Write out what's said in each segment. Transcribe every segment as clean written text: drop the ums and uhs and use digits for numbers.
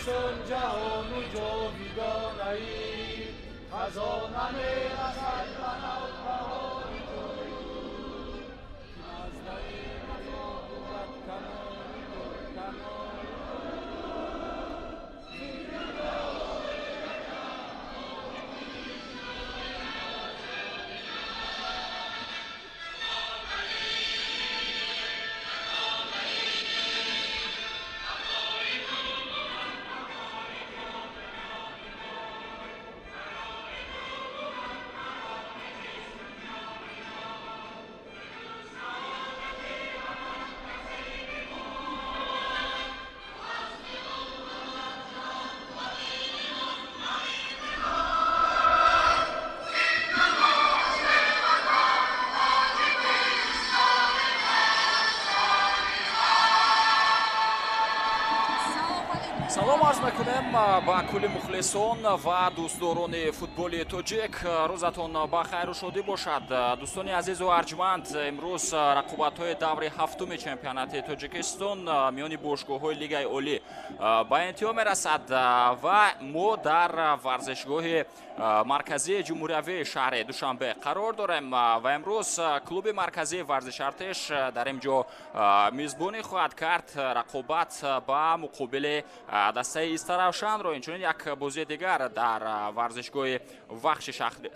چون جهان و جاویدانه‌ای خزانم رسد بنا بهاری تویی از دری خزا بود کناری تو کناری салом арз мекунем ба кулли мухлисон ва дӯстдорони футболи тоҷик. рӯзатон ба хайру шодӣ бошад. дӯстони азизу арҷманд, имрӯз рақобатҳои даври ҳафтуми чемпионати тоҷикистон миёни бошгоҳҳои лигаи олӣ ба интиҳо мерасад ва мо дар варзишгоҳи марказии ҷумҳуриявии шаҳри душанбе қарор дорем ва имрӯз клуби марказии варзиши артеш дар ин ҷо мизбонӣ хоҳад кард рақобат ба муқобили дастаи Истаравшанро. Инчунин як бозии дигар дар варзишгоҳи вахши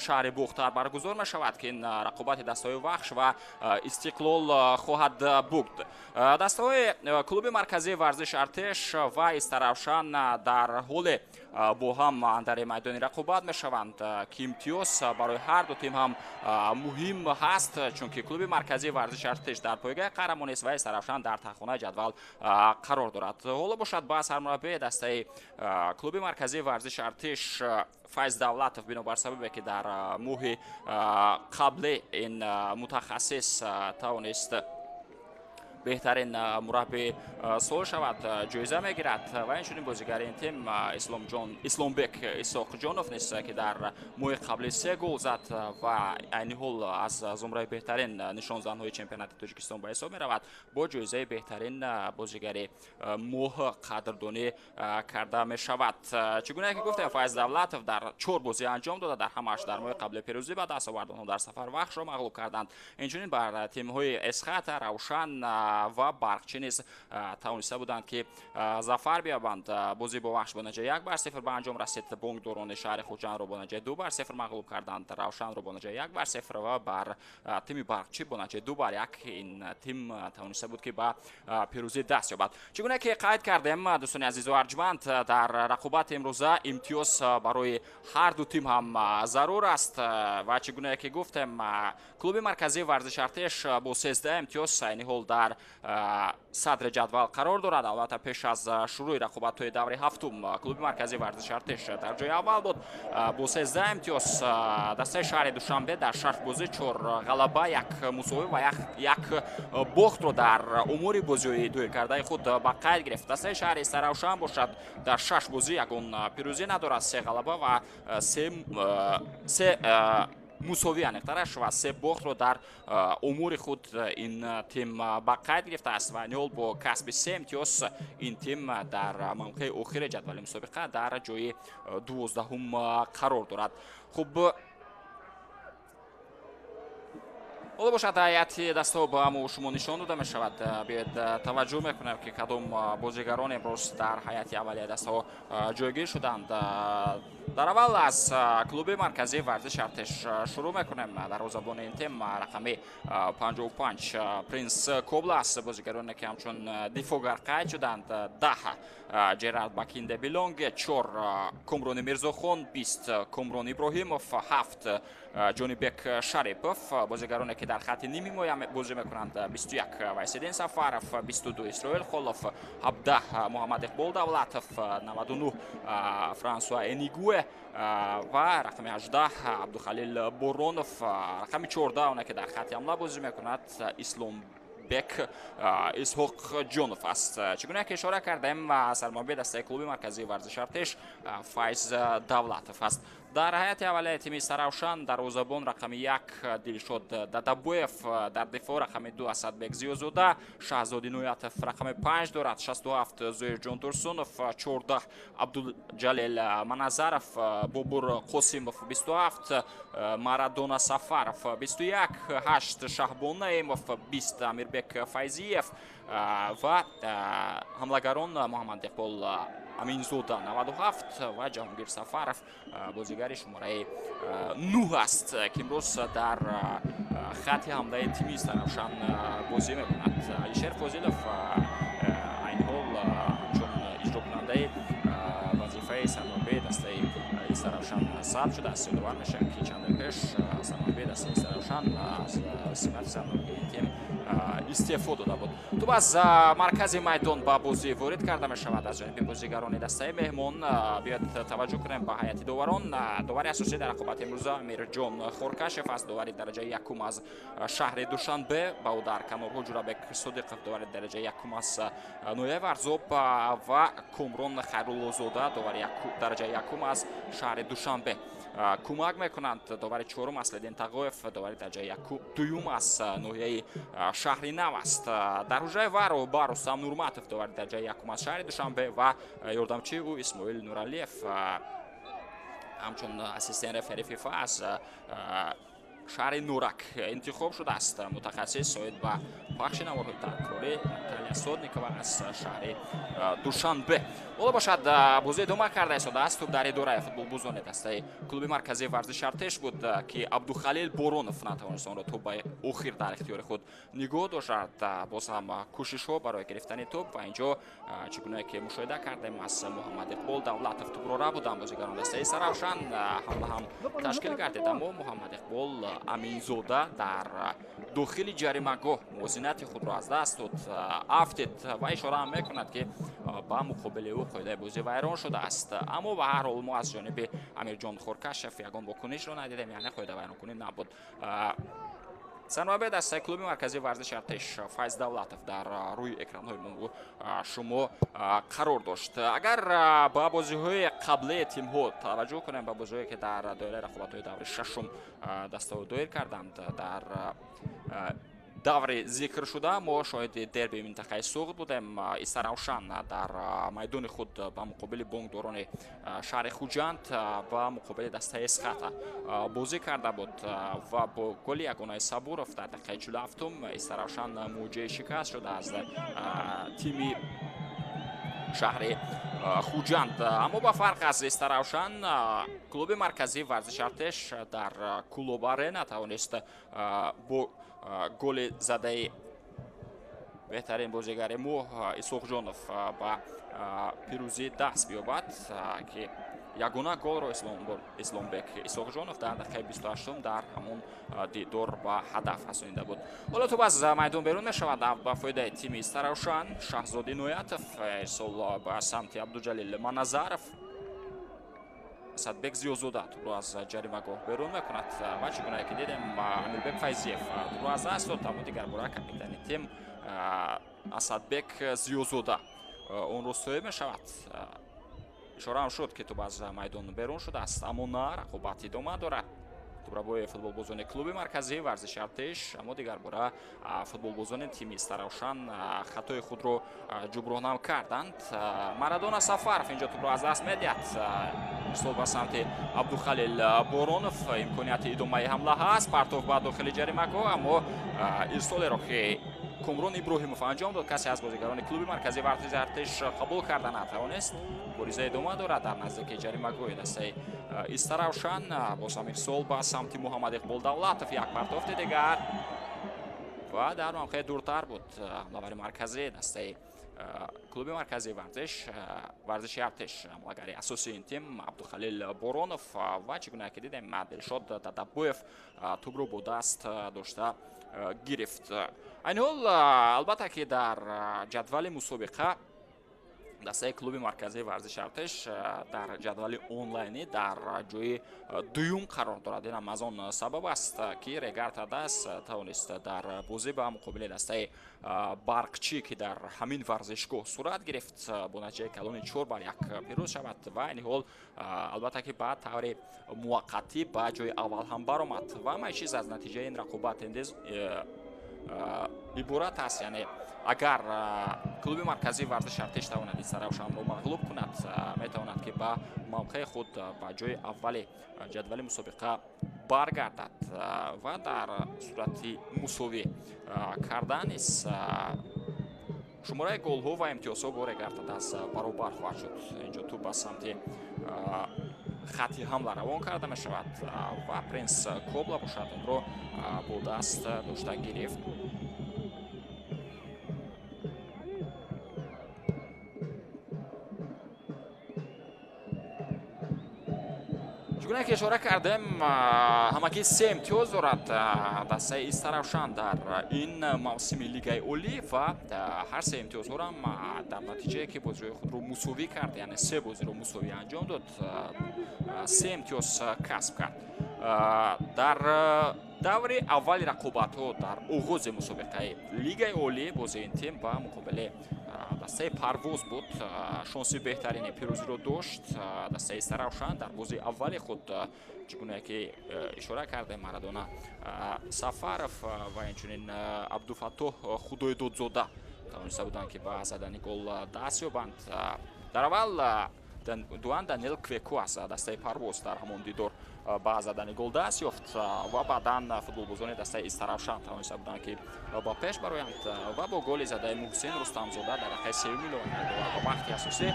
шаҳри Бухтар баргузор мешавад ки ин рақобати дастаҳои вахш ва Истиқлол хоҳад буд. Дастаҳои клуби марказии варзиши артеш ва Истаравшан дар ҳоле бо ҳам дар майдони рақобат мешаванд ки имтиёз барои ҳар ду тим ҳам муҳим ҳаст, чунки клуби марказии варзиши артеш дар пойгаи қаҳрамонист ва Истаравшан дар таххонаи ҷадвал қарор дорад. ҳоло бошад ба сармураббии дастаи клуби марказии варзиши артеш Файз Давлатов бинобар сабабе ки дар моҳи қаблӣ ин мутахассис тавонист беҳтарин мураббӣ сол шавад, ҷоиза мегирад ва инчунин бозигари ин тим Исломбек Исоқҷонов нест ки дар моҳи қаблӣ 3 гол зад ва айни ҳол аз зумраи беҳтарин нишонзанҳои чемпионати Тоҷикистон ба ҳисоб меравад. Бо ҷоизаи беҳтарин бозигари моҳ қадрдонӣ карда мешавад. Чӣ гуна ки гуфтем, Файз Давлатов дар 4 бозӣ анҷом дода, дар ҳамааш дар моҳи қаблӣ пирӯзӣ ба даст овард. онҳо дар сафар вахшро мағлуб карданд. Инчунин бар тимҳои Эсхата, Равшан ва Барқчӣ низ тавониста буданд ки зафар биёбанд. бозӣ бо вахш бо натиҷаи 1-0 ба анҷом расид. Бонгдорони шаҳри Хуҷандро бо натиҷаи 2-0 мағлуб карданд. Равшанро бо натиҷаи 1-0 ва бар тими Барқчӣ бо натиҷаи 2-1 ин тим тавониста буд ки ба пирӯзӣ даст ёбад. Чӣ гуна ки қайд кардем, дӯстони азизу арҷманд, дар рақобати имрӯза имтиёз барои ҳар ду тим ҳам зарур аст ва чӣ гуна ки гуфтем, клуби марказии варзиши артеш бо 13 имтиёз айни ҳол дар садри ҷадвал қарор дорад. албатта пеш аз шурӯи рақобатҳои даври ҳафтум клуби марказии варзиши артеш дар ҷои аввал буд бо 13 имтиёз. дастаи шаҳри Душанбе дар 6 бозӣ 4 ғалаба, 1 мусовӣ ва 1 бохтро дар умури бозиҳои дуиркардаи худ ба қайд гирифт. дастаи шаҳри Истаравшан бошад дар 6 бозӣ ягон пирӯзӣ надорад, 3 ғалаба ва 3 мусовӣ аниқтараш ва 3 бохтро дар умури худ ин тим ба қайд гирифтааст ва айни ҳол бо касби 3 имтиёз ин тим дар мавқеи охири ҷадвали мусобиқа дар ҷои 12-ум қарор дорад. хуб, ҳоло бошад ҳайати дастаҳо ба мо шумо нишон дода мешавад. биёед таваҷҷӯҳ мекунем ки кадом бозигарон имрӯз дар ҳайати аввалияи дастаҳо ҷойгир шуданд. дар аввал аз клуби марказии варзиши артеш шурӯъ мекунем. дарвозабони ин тим рақами 55 Принс Коблас, бозигароне ки ҳамчун дифоъгар қайд шуданд. 10 Ҷерард Бакинде Билонг, 4 Кумрони Мирзохон, 20 Кумрон Иброҳимов, 7 Ҷонибек Шарипов, бозигароне ки дар хатти ними ҳимоя бозӣ мекунанд. 21 Вайсиддин Сафаров, 22 Исроил Холов, 17 Муҳаммад Иқбол Давлатов, 99 Франсуа Энигуэ ва рақами 18 Абдухалил Боронов, рақами 14 оне ки дар хатти ҳамла бозӣ мекунад Исломбек Исҳоқҷонов аст. Чӣ гуна ки ишора кардем, сармураббии дастаи клуби марказии варзиши артеш Файз Давлатов аст. дар ҳайати аввалияи тими Саравшан дарвозабон рақами 1 Дилшод Дадабоев, дар дифоъ рақами 2 Асадбек Зиёзода, Шаҳзоди Ноятов рақами 5 дорад, 67 Зоир Ҷонтурсунов, 14 Абдулҷалел Маназаров, Бобур Қосимов 27, Марадона Сафаров 21, 8 Шаҳбон Наимов, 20 Амирбек Файзиев ва ҳамлагарон Муҳаммад Иқбол Аминзода 97 ва Ҷаҳонгир Сафаров бозигари шумораи 9 аст ки имрӯз дар хати ҳамлаи тими Саравшан бозӣ мекунад. Алишер Фозилов айни ҳол ҳамчун иҷрокунандаи вазифаи сармарбии дастаи Саравшан салб шудааст. Ёдовар мешавем ки чандаи пеш сармарбии дастаи Саравшан аз симати сармарбии тим истеъфо дода буд. Туб аз маркази майдон ба бозӣ ворид карда мешавад аз ҷониби бозигарони дастаи меҳмон. Биёед таваҷҷӯҳ кунем ба ҳайати доварон. Довари асосӣ дар рақобати имрӯза Амирҷон Хоркашев аст, довари дараҷаи якум аз шаҳри Душанбе. Ба ӯ дар канорҳо Ҷурабек Содиқов, довари дараҷаи якум аз Нояб Арзоб ва Комрон Хайруллозода, довари дараҷаи якум аз шаҳри Душанбе кӯмак мекунанд. Довари чорум Аслиддин Тағоев, довари дараҷаи дуюм аз ноҳияи шаҳри Нав аст. Дар ҳуҷраи варо ба Рустам Нурматов, довари дараҷаи якум аз шаҳри Душанбе ва ёрдамчии ӯ Исмоил Нуралиев ҳамчун ассистент рефери ФИФА аз шаҳри Нурак интихоб шудааст. Мутахассис оид ба пахши наводҳои таркорӣ Наталья Содникова аз шаҳри Душанбе. ҳоло бошад бозӣ идома карда истодааст. Тӯб дар идораи футболбозони дастаи клуби марказии варзиши Артеш буд ки Абдухалил Боронов натавонист онро тӯб ба охир дар ихтиёри худ нигоҳ дошад. Боз ҳам кӯшишҳо барои гирифтани тӯб ва инҷо чӣ гуное ки мушоҳида кардем аз Муҳаммад Иқбол Давлатов тӯбро рабуданд. Бозигарони дастаи Саравшан ҳамла ҳам ташкил гардид, аммо Муҳаммад Иқбол Аминзода дар дохили ҷаримагоҳ мувозинати худро аз даст дод. Афтид ва ишора ҳам мекунад ки ба муқобили ӯ қоидаи бозӣ вайрон шудааст. Аммо ба ҳар ҳол мо аз ҷониби Амирҷон Хоркашев ягон вокунишро надидем, яъне қоида вайронкунӣ набуд. Сармарбии дастаи клуби марказии варзиши Артеш Файз Давлатов дар рӯи экранҳои мо шумо қарор дошт. Агар ба бозиҳои қаблии тимҳо таваҷҷӯҳ кунем, ба бозиҳое ки дар доираи рақобатҳои даври шашум дастаҳо доир карданд, дар даври зикр шуда мо шоҳиди дерби минтақаи Суғд будем. Саравшан дар майдони худ ба муқобили бонгдорони шаҳри Хуҷанд ба муқобили дастаи Эсхата бозӣ карда буд ва бо голи ягонаи Сабуров дар дақиқаи 47-ум Саравшан муваҷҷаҳи шикаст шуда аз тими шаҳри Хуҷанд. Аммо ба фарқ аз Саравшан клуби марказии варзиши Артеш дар Кулобаре натавонист бо голи задаи беҳтарин бозигари мо Исоқҷонов ба пирӯзӣ даст биёбад ки ягона голро Исломбек Исоқҷонов дар дақиқаи 28-ум дар ҳамон дидор ба ҳадаф расонида буд. ҳоло тӯб аз майдон берун мешавад ба фоидаи тими Саравшан. Шаҳзоди Ноятов ирсол ба самти Абдуҷалил Маназаров, Асадбек Зиёзода тӯбро аз ҷаримагоҳ берун мекунад ва чӣ гуное ки дидем Амирбек Файзиев тӯбро аз даст дод. Аммо дигар бора капитани тим Асадбек Зиёзода онро стоя мешавад. ишора ҳам шуд ки тӯб аз майдон берун шудааст, аммо на, рақобат идома дорад. тӯбрабои футболбозони клуби марказии варзиши Артеш, аммо дигар бора футболбозони тими Саравшан хатои худро ҷубронам карданд. Марадона Сафаров инҷо тӯбро аз даст медиҳад. ирсол ба самти Абдухалил Боронов, имконияти идомаи ҳамла ҳаст, партов ба дохили ҷаримагоҳ, аммо ирсолеро ки Комрон Иброҳимов анҷом дод касе аз бозигарони клуби марказии варзиши Артеш қабул карда натавонист. бориза идома дорад дар наздики ҷаримагоҳи дастаи Саравшан. Бозам ирсол ба самти Муҳаммад Иқбол Давлатов, як партофти дигар ва дар мавқеъ дуртар буд ҳамлавари марказии дастаи клуби марказии варзиши Артеш. ҳамлагари асосии ин тим Абдухалил Боронов ва чӣ гуное ки дидем Дилшод Дадабоев тӯбро бо даст дошта гирифт. айни ҳол албатта ки дар ҷадвали мусобиқа дастаи клуби марказии варзиши Артеш дар ҷадвали онлайнӣ дар ҷои дуюм қарор дорад. Инам аз он сабаб аст ки Регарта Дас тавонист дар бозӣ ба муқобили дастаи Барқчӣ ки дар ҳамин варзишгоҳ сурат гирифт бо натиҷаи калони 4-1 пирӯз шавад ва айни ҳол албатта ки ба таври муваққатӣ ба ҷои аввал ҳам баромад ва ҳамаи чиз аз натиҷаи ин рақобат эндез иборат аст. Яъне агар клуби марказии варзиши Артеш тавонад Саравшанро мағлуб кунад, метавонад ки ба мавқеи худ ба ҷои аввали ҷадвали мусобиқа баргардад ва дар сурати мусовӣ кардан низ шумораи голҳо ва имтиёзҳо бо Регарта Дас баробар хоҳад шуд. Инҷо ту ба самти хатти ҳамла равон карда мешавад ва Принс Кобла бошад онро бо даст дошта гирифт. чугуне ки ишора кардем, ҳамагӣ 3 имтиёз дорад дастаи Истаравшан дар ин мавсими Лигаи Олӣ ва ҳар 3 имтиёзҳоро ҳам дар натиҷае ки бозиҳои худро мусовӣ кард, яъне 3 бозиро мусовӣ анҷом дод, 3 имтиёз касб кард. дар даври аввали рақобатҳо дар оғози мусобиқаи Лигаи Олӣ бозии ин тим ба муқобили дастаи Парвоз буд, шонси беҳтарини пирӯзиро дошт. дастаи Саравшан дар бозии аввали худ чугуне ки ишора кардем Марадона Сафаров ва инчунин Абдуфаттоҳ Худоидодзода тавониста буданд ки ба задани гол даст ёбанд. дар аввал дуан Даниэл Квеку аз дастаи Парвоз дар ҳамон дидор ба задани гол даст ёфт ва баъдан футболбозони дастаи Истаравшан тавониста буданд ки ба пеш бароянд ва бо голи задаи Муҳсин Рустамзода дар дақиқаи 3 ва вақти асосӣ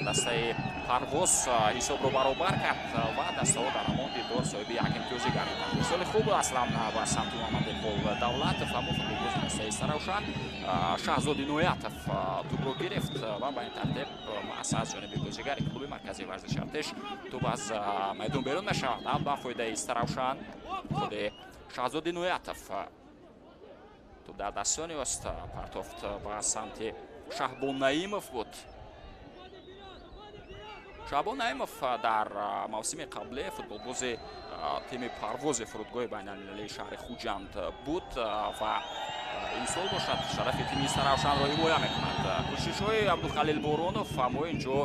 дастаи Парвоз ҳисобро баробар кард ва дастаҳо дар ҳамон дидор соҳиби як имтиёзӣ гардиданд. мисоли хуб аслан ба самти Муҳаммадиқбол Давлатов ҳамон футболбози дастаи Истаравшан Шаҳзоди Ноятов тӯбро гирифт ва ба ин тартиб маъс аз ҷониби бозигари клуби марказии варзиши Артеш тӯб аз майдон берун мешавад. ба фоидаи Истаравшан худи Шаҳзоди Ноятов тӯб дар дастёни ост партофт ба самти Шаҳбон Наимов буд. Шаҳбон Наимов дар мавсими қаблӣ футболбози тими Парвози фурудгоҳи байналмилалии шаҳри Хуҷанд буд ва ин сол бошад шарафи тими Истаравшанро ҳимоя мекунад. кӯшишҳои Абдухалил Боронов ҳамо инҷо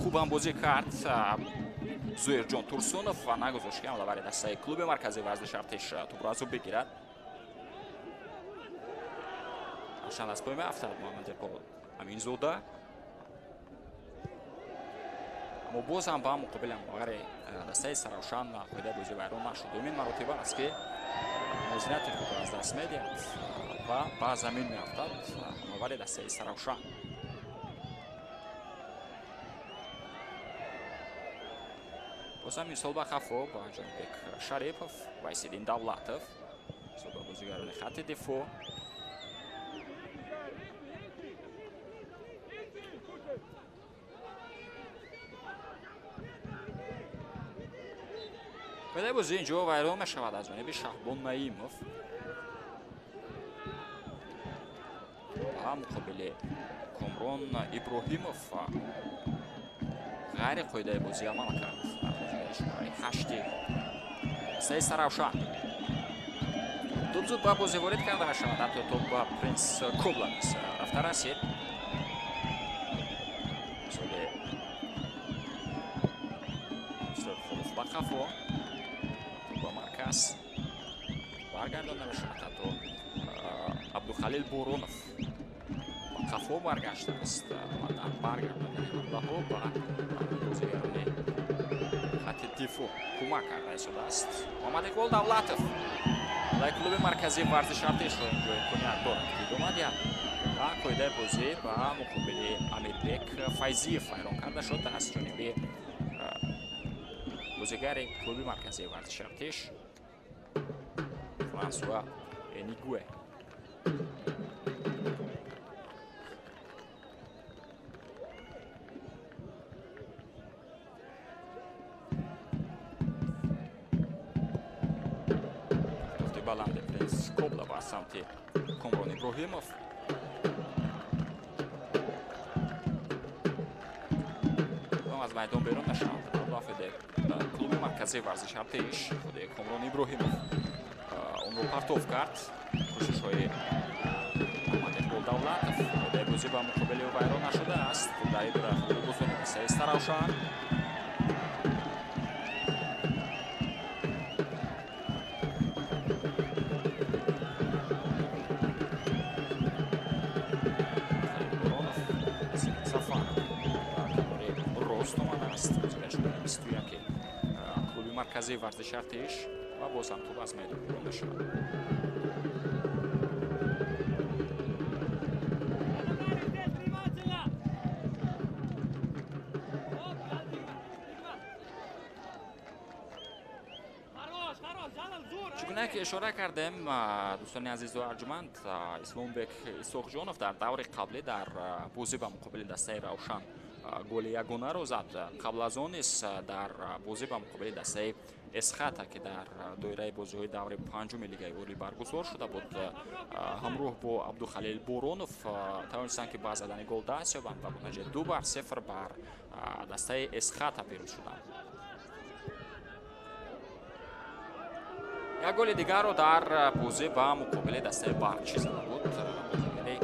хубам бозӣ кард. Зуирҷон Турсунов ва нагузошт ки ҳамлавари дастаи клуби марказии варзиши Артеш тӯбро аз ӯ бигирад. равшан аз пой меафтад Муҳаммадиқбол Аминзода, аммо боз ҳам ба муқобили ҳамовари дастаи Истаравшан қоидаи бозӣ вайрон нашуд. Думин маротиба аст ки мувозинати худро аз даст медиҳад ва ба замин меафтад ҳамовари дастаи Истаравшан. бозам мисол ба хафо ба Ҷонбек Шарипов, Вайсиддин Давлатов соба бозигарони хатти дифоъ. қоидаи бозӣ инҷо вайрон мешавад аз ҷониби Шаҳбон Наимов ба муқобили Комрон Иброҳимов ғайри қоидаи бозӣ амал кард. шумораи 8 дастаи Истаравшан тӯб зуд ба бозӣ ворид карда мешавад. ҳатто тӯб ба Принс Кобла низ рафта расид. мисоли ба хафо ба марказ баргардонда мешавад. ҳатто Абдухалил Боронов ба хафо баргаштааст ва дар баргардондани ҳамлаҳо ба бозигарони хатти дифоъ кӯмак карда истодааст. Муҳаммадиқбол Давлатов дар клуби марказии варзиши Артешро инҷо имконият дорад ки идома диҳад ва қоидаи бозӣ ба муқобили Амирбек Файзиев вайрон карда шуд аз ҷониби бозигари клуби марказии варзиши Артеш Франсуа Энигуэ. баланди Принс Кобла ба самти Комрон Иброҳимов. аз майдон берун нашавад. Мудафиъ клуби марказии варзиши Артеш худи Комрон Иброҳимов онро партов кард. кӯшишҳои Муҳаммад Иқбол Давлатов ҳуди бозӣ ба муқобили ӯ вайрон нашудааст. дар ин раф бузург Саиста Равшан клуби марказии варзиши Артеш ва боз ҳам тӯб аз майдон берун мешавад. чугуне ки ишора кардем дӯстони азизу арҷуманд, Исломбек Исоқҷонов дар даври қаблӣ дар бозӣ ба муқобили дастаи Равшан голи ягонаро зад. қабл аз он низ дар бозӣ ба муқобили дастаи Эсхата ки дар доираи бозиҳои даври панҷуми лигаи олӣ баргузор шуда буд, ҳамроҳ бо Абдухалил Боронов тавонистанд ки ба задани гол даст ёбанд ва бо натиҷаи 2-0 бар дастаи Эсхата пирӯз шуданд. як голи дигарро дар бозӣ ба муқобили дастаи Барчи зада буд. бозигири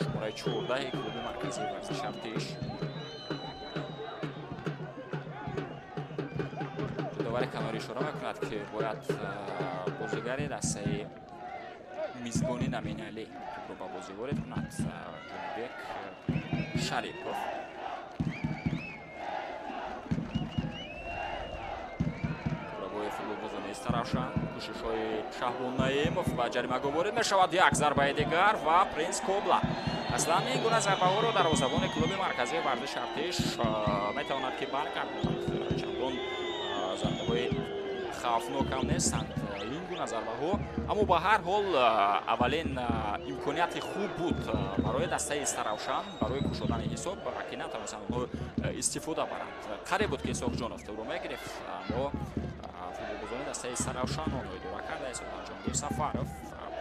шумораи 14 клуби марказии варзиши Артеш. ҷудовари канорӣ ишора мекунад ки бояд бозигари дастаи мизбони Наминали тӯбро ба бозӣ ворид кунад. Ҷонибек Шарипов Равшан кӯшишҳои Шаҳрон Наимов ба ҷаримаго ворид мешавад. як зарбаи дигар ва Принс Кобла. аслан ин гуна зарбаҳоро дарвозабони клуби марказии варзиши Артеш метавонад ки баргардонад. чандон зарбаҳои хавфнокам нестанд ин гуна зарбаҳо, аммо ба ҳар ҳол аввалин имконияти хуб буд барои дастаи Равшан барои кушодани ҳисоб ки натавонистанд онҳо истифода баранд. қариб буд ки Исоқҷонов тӯбро мегирифт, аммо футболбозони дастаи Равшан онро идора карда. Исоқҷон Сафаров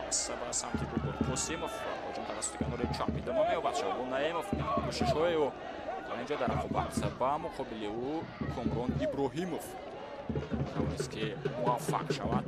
пас ба самти Гулбор Қосимов ҳоҷум тавассути канори чап идома меёбад. Шаҳрон Наимов кӯшишҳои ӯ дар ин ҷо дар рақобат ба муқобили ӯ Комрон Иброҳимов тавонист ки муваффақ шавад.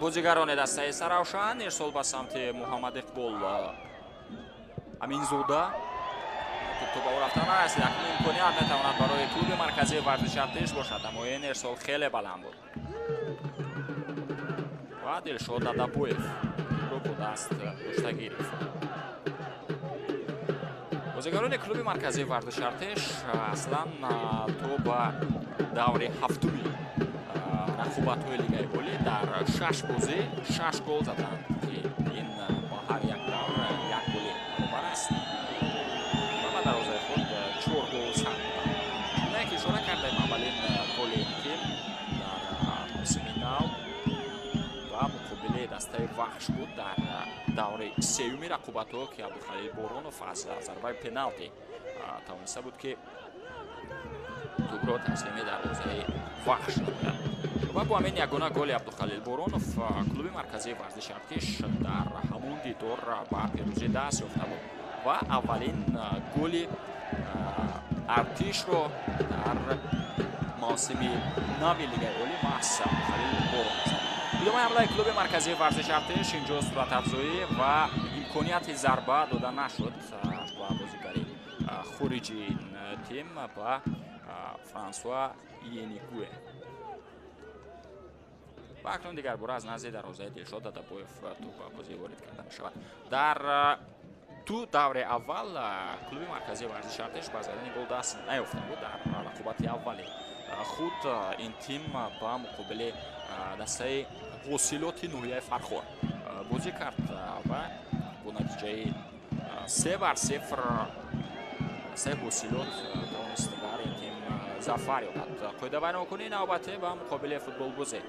бозигарони дастаи Равшан ирсол ба самти Муҳаммад Иқбол Аминзода тӯб ба ӯ рафта нарасид. акнун имконият метавонад барои клуби марказии варзиши Артеш бошад, аммо ин ирсол хеле баланд буд ва Дилшод Дадабоев ро бо даст дошта гирифт. бозигарони клуби марказии варзиши Артеш аслан то ба даври ҳафтуми рақобатҳои лигаи олӣ дар 6 бозӣ 6 гол заданд ки ин ба ҳар як давр як голи баробар аст ва ба дарвозаи худ 4 гол сад буданд. чуне ки ишора кардаем аввалин голи тим дар мавсими нав ва муқобили дастаи Вахш буд дар даври сеюми рақобатҳо ки Абдухалил Боронов аз зарбаи пеналти тавониста буд ки тӯбро таслими дарвозаи Вахш намояд. ва бо ҳамин ягона голи Абдухалил Боронов клуби марказии варзиши Артеш дар ҳамон дидор ба пирӯзӣ даст ёфта буд ва аввалин голи Артешро дар мавсими нави лигаи олӣ маҳз Абдухалил Боронов зад. идомаи ҳамлаи клуби марказии варзиши Артеш инҷо суръатафзоӣ ва имконияти зарба дода нашуд ба бозигари хориҷи тим ба Франсуа Йенигуе. ва акнун дигар бора аз назди дарвозаи Дилшод Дадабоев тӯб бозӣ ворид карда мешавад. дар ту даври аввал клуби марказии варзиши Артеш ба задани гол даст наёфта буд дар рақобати аввали худ ин тим ба муқобили дастаи ҳосилоти ноҳияи фархор бозӣ кард ва бо натиҷаи 3-0 дастаи ҳосилот тавонист дар ин тим зафар ёбад. қоидавайронкунии навбатӣ ба муқобили футболбозе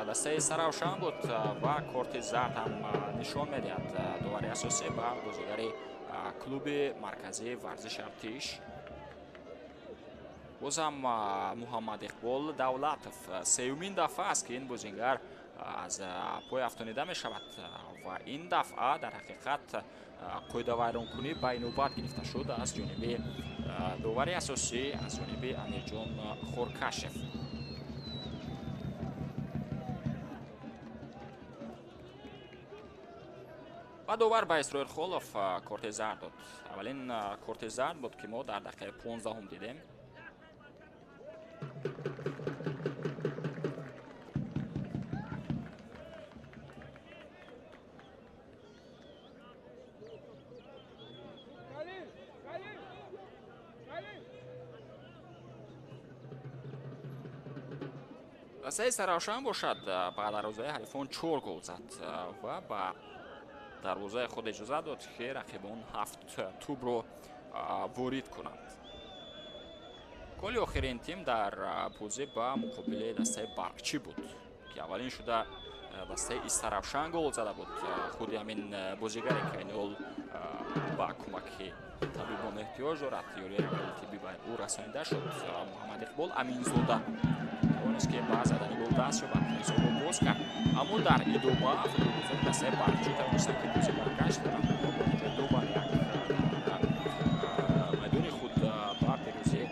дастаи Саравшан буд ва корти зард ҳам нишон медиҳад довари асосӣ ба бозигари клуби марказии варзиши Артиш. бозам Муҳаммад Иқбол Давлатов сеюмин дафъа аст ки ин бозингар аз пой афтонида мешавад ва ин дафъа дар ҳақиқат қоидавайронкунӣ ба инобат гирифта шуд аз ҷониби довари асосӣ аз ҷониби Амирҷон Хоркашев. ва довар ба Исроил Холов корти зард дод. аввалин корти зард буд ки мо дар дақиқаи 15 дидем. дастаи Саравшан бошад ба дарвозаи ҳарифон 4 гол зад ва ба дарвозаи худ иҷоза дод ки рақибон 7 тӯбро ворид кунанд. голи охирин тим дар бозӣ ба муқобили дастаи Барқчӣ буд ки аввалин шуда дастаи Истаравшан гол зада буд. худи ҳамин бозигаре ки айни ҳол ба кӯмаки табибон эҳтиёҷ дорад ёрии тиббӣ ба ӯ расонида шуд. Муҳаммад Иқбол Аминзода тавонист ки ба задани гол даст ёбад, ҳисобро боз кард. аммо дар идома футболбозони дастаи Барқчӣ тавонистанд ки бози баргашт доранд ду бар як майдони худ ба пирӯзӣ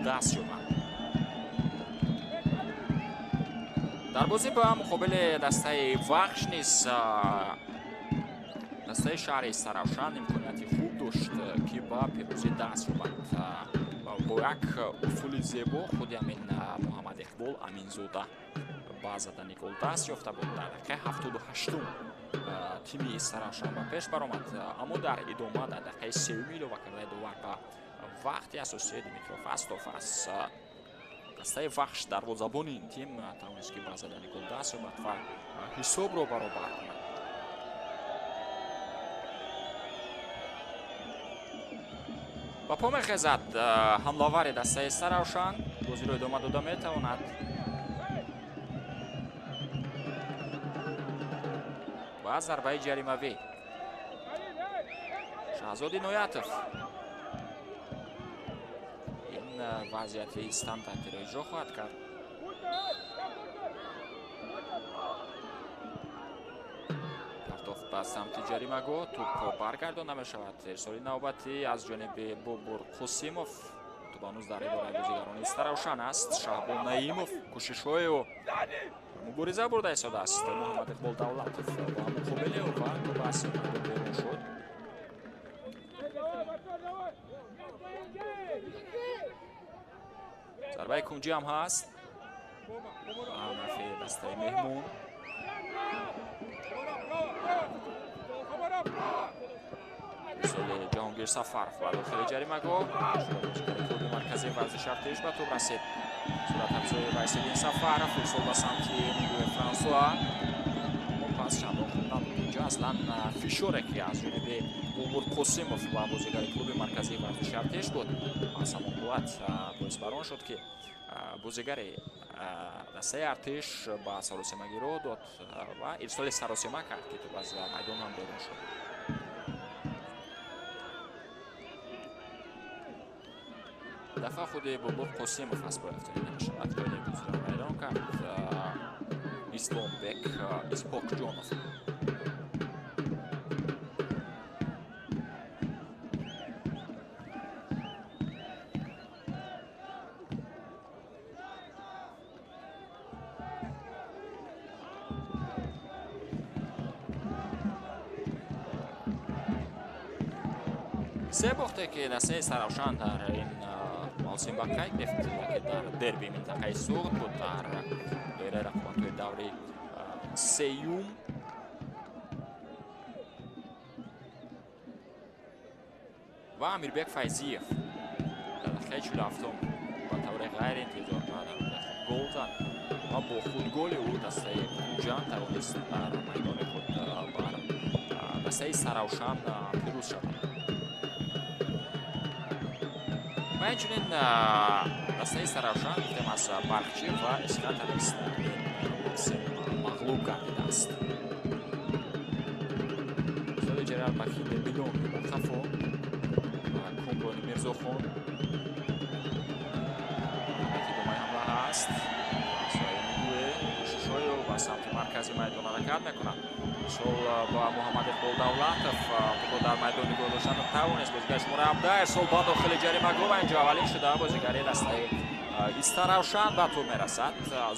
даст ёбанд. дар бозӣ ба муқобили дастаи Вахш низ дастаи шаҳри Саравшан имконияти хуб дошт ки ба пирӯзӣ даст ёбад. бо як усули зебо худи ҳамин Муҳаммад Иқбол Аминзода ба задани гол даст ёфта буд. дар дақиқаи 78 тими Саравшан ба пеш баромад, аммо дар идома дар дақиқаи 3 илова кардаи довар ба вақти асосӣ Димитров Астов аз дастаи Вахш дарвозабони ин тим тавонист ки ба задани гол даст ёбад ва ҳисобро баробар кунад. ба по мехезад ҳамловари дастаи Саравшан бозиро идома дода метавонад. ва зарбаи ҷаримавӣ Шаҳзоди Ноятов ин вазъияти стандартиро иҷро хоҳад кард. партофт ба самти ҷаримагоҳ туп баргардонда мешавад. ирсоли навбатӣ аз ҷониби Бобур Қосимов. тӯб ҳанӯз дар идораи бозигарони Саравшан аст. Шаҳбон Наимов кӯшишҳои ӯ мубориза бурда истодааст. Муҳаммад Иқбол Давлатов ба муқобили ӯ ва тӯб аз майдон берун шуд. зарбаи кунҷӣ ҳам ҳаст ба нафи дастаи меҳмон. соли ҷаҳонгир Сафаров ба дохили ҷаримагоҳ клуби марказии варзиши Артиш ба тӯб расид. суратафзои Вайсиддин Сафаров ирсол ба самти Нигӯи Франсуа. пас чандон хуб набуд инҷо. аслан фишоре ки аз ҷониби Бобур Қосимов ба бозигари клуби марказии варзиши Артиш буд аз ҳамон қувват боис барон шуд ки бозигари дастаи Артиш ба саросимагӣ роҳ дод ва ирсоли саросима кард ки тӯб аз майдон ҳам берун шуд. дафъа худи Бобур Қосимов аз пой афтонида мешавад. голи бузург майдон кард Исломбек Испокҷонов. се бохте ки дастаи Саравшан дар ин мавсим ба қайд гирифт, яке дар дерби минтақаи Суғд буд дар доираи рақобатҳои даври сеюм. ва Амирбек Файзиев дар дақиқаи 47 ба таври ғайриинтизор гол зад ва бо худголи ӯ дастаи Хуҷанд тавонист дар майдони худ бар дастаи Саравшан пирӯз шавад. ва инчунин дастаи Саравшан гуфтем аз Балхчӣ ва Исхатанист Максим мағлуб гардидааст. соли ҷерал ба хиде билон ба хафо Кумрони Мирзохон идомаи ҳамла ҳаст. Шишоев ба самти маркази майдон ҳаракат мекунад. сол ба Муҳаммад Иқбол Давлатов то дар майдони гол дошта тавонист бозигари шумора 17 сол ба дохили ҷаримагоҳ инҷо аввалин шуда бозигари дастаи Истаравшан ба тур мерасад.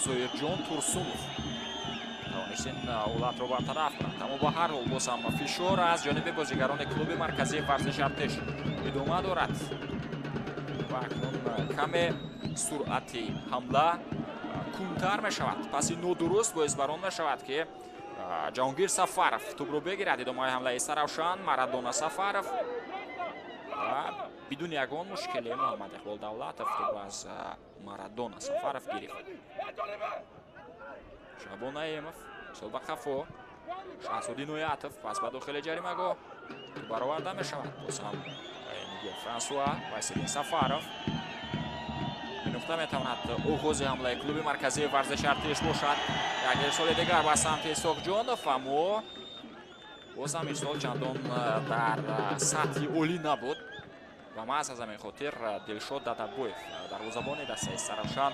Зоирҷон Турсунов тавонист ин ҳолатро бартараф кунад. аммо ба ҳар ҳол боз ҳам фишор аз ҷониби бозигарони клуби марказии варзиши Артеш идома дорад ва акнун каме суръати ҳамла кунтар мешавад. паси нодуруст боис бар он мешавад ки Ҷаҳонгир Сафаров тӯбро бигирад. идомаи ҳамлаи Саравшан Марадона Сафаров ва бидуни ягон мушкиле Муҳаммад Иқбол Давлатов тӯбро аз Марадона Сафаров гирифт. Шабон Наимов сол ба хафо Шаҳзоди Ноятов пас ба дохили ҷаримагоҳ бароварда мешавад. боз ҳам Нигел Франсуа Вайсидин Сафаров нуқта метавонад оғози ҳамлаи клуби марказии варзиши Артеш бошад. як соли дигар ба самти Исоқҷонов, аммо боз ҳам ин сол чандон дар сатҳи олӣ набуд ва маҳз аз ҳамин хотир Дилшод Дадабоев дарвозабони дастаи Саравшан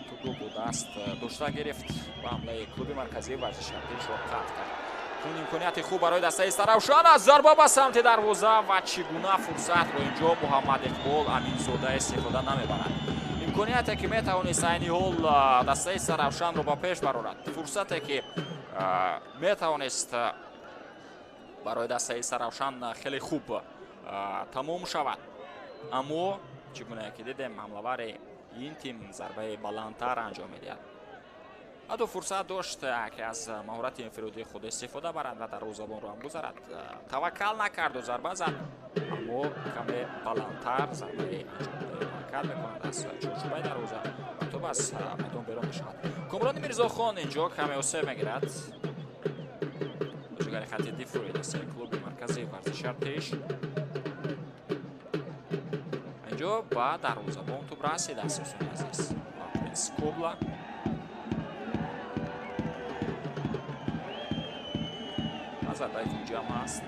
тӯбро бо даст дошта гирифт ва ҳамлаи клуби марказии варзиши Артешро қатъ кард. он имконияти хуб барои дастаи Саравшан аз зарба ба самти дарвоза ва чӣ гуна фурсатро инҷо Муҳаммад Иқбол Аминзода истифода намебарад. имконияте ки метавонист айни ҳол дастаи Саравшанро ба пеш барорад. фурсате ки метавонист барои дастаи Саравшан хеле хуб тамом шавад. аммо чӣ гуна ки дидем ҳамлавари ин тим зарбаи баландтар анҷом медиҳад. ҳатто фурсат дошт ки аз маҳорати инфиродии худ истифода барад ва дарвозабонро ҳам гузарад. таваккал накарду зарба зад, аммо каме баландтар зарбаи ҳаракат мекунад аз чорчӯбаи дарвоза ва тӯб аз майдон берун мешавад. Кумрони Мирзохон инҷо каме осеб мегирад. бозигари хатти дифои дастаи клуби марказии варзиши Артеш инҷо ба дарвозабон тӯб расидаст. Ҳусни Азиз ва Принс Кобла зарбаи фуҷи ҳам ҳаст.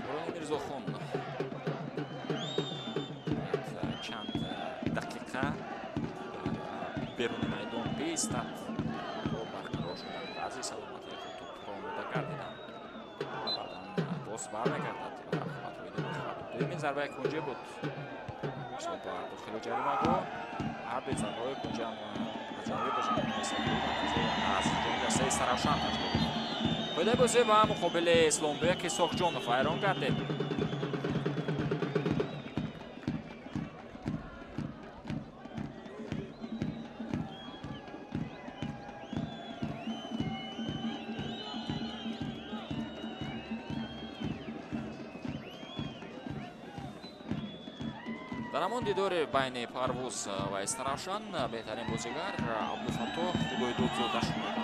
Кумрони Мирзохон чанд дақиқа беруни майдон баистад то барқарор шудан баъзи саломатии худ тӯбро омода гардиданд ва баъдан боз бармегардад ва рақобатро идома хоҳад. дуюмин зарбаи кунҷӣ буд. сол ба дохили ҷаримагоҳ ҳарду зарбаҳои кунҷӣ ҳам аз ҷониби Саравшан поидаи бозӣ ба муқобили Исломбек Исоқҷонов вайрон гардид. дар ҳамон дидори байни Парвоз ва Истаравшан беҳтарин бозигар Абдуфаттоҳ Хугойдодзода шумод.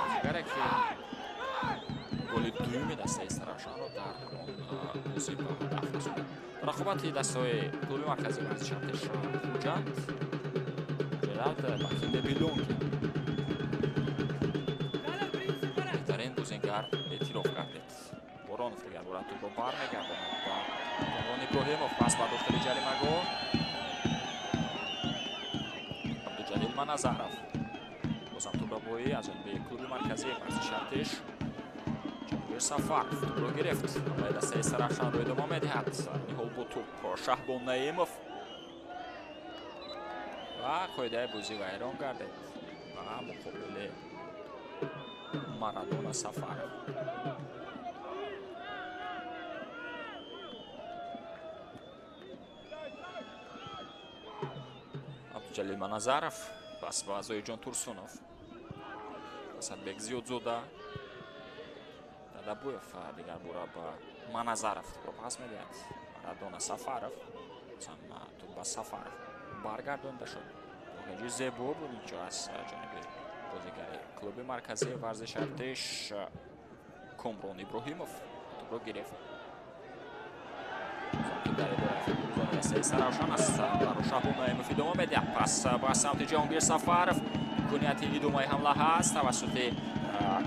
бозигаре ки голи дуюми дастаи Истаравшанро дар ҳамон бозӣ ба ҳадаф расонд. рақобати дастаҳои клуби марказии варзиши Артеш Хуҷанд Жералд Бахиде Билонги беҳтарин бозингар эътироф гардид. Боронов дигар бора тӯбро бармегардонад ба Камрон Иброҳимов пас ба дохили ҷаримагоҳ Абдуҷалил Маназаров бозам тӯбрабоӣ аз ҷониби клуби марказии варзиши Артеш Ҷаҳонгир Сафаров тӯбро гирифт ва дастаи Саравшанро идома медиҳад. ниҳол бо тӯб Шаҳбон Наимов ва қоидаи бозӣ вайрон гардид ба муқобили Марадона Сафаров. Абдуҷалил Маназаров пас ба Зоирҷон Турсунов Асадбек Зиёдзода дар Дабуев дигар бура ба Маназаров пас медиҳад. Марадона Сафаров то ба Сафаров баргардонда шуд. Воқеаҷи зебо буд инҷо аз ҷониби бозигари клуби марказии варзиши Артеш Комрон Иброҳимов тӯбро гирифт. Саравшан аст барои Шаҳбон Наимов идома медиҳад. Пас ба самти Ҷаҳонгир Сафаров имконияти идомаи ҳамла ҳаст тавассути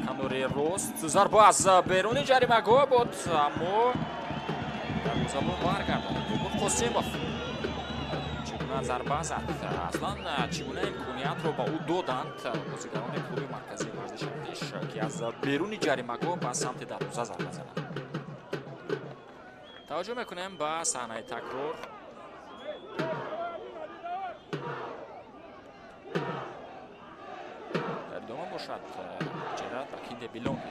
канори рост. Зарба аз беруни ҷаримагоҳ буд, аммо дарвозабон баргардонид. Бубур Қосимов чӣ гуна зарба зад? Аслан чӣ гуна имкониятро ба ӯ доданд бозигарони клуби марказии варзиши Артеш ки аз беруни ҷаримагоҳ ба самти дарвоза зарба занад. таваҷҷӯҳ мекунем ба саҳнаи такрор. дар идома бошад ҷерат ба Кинде Билонги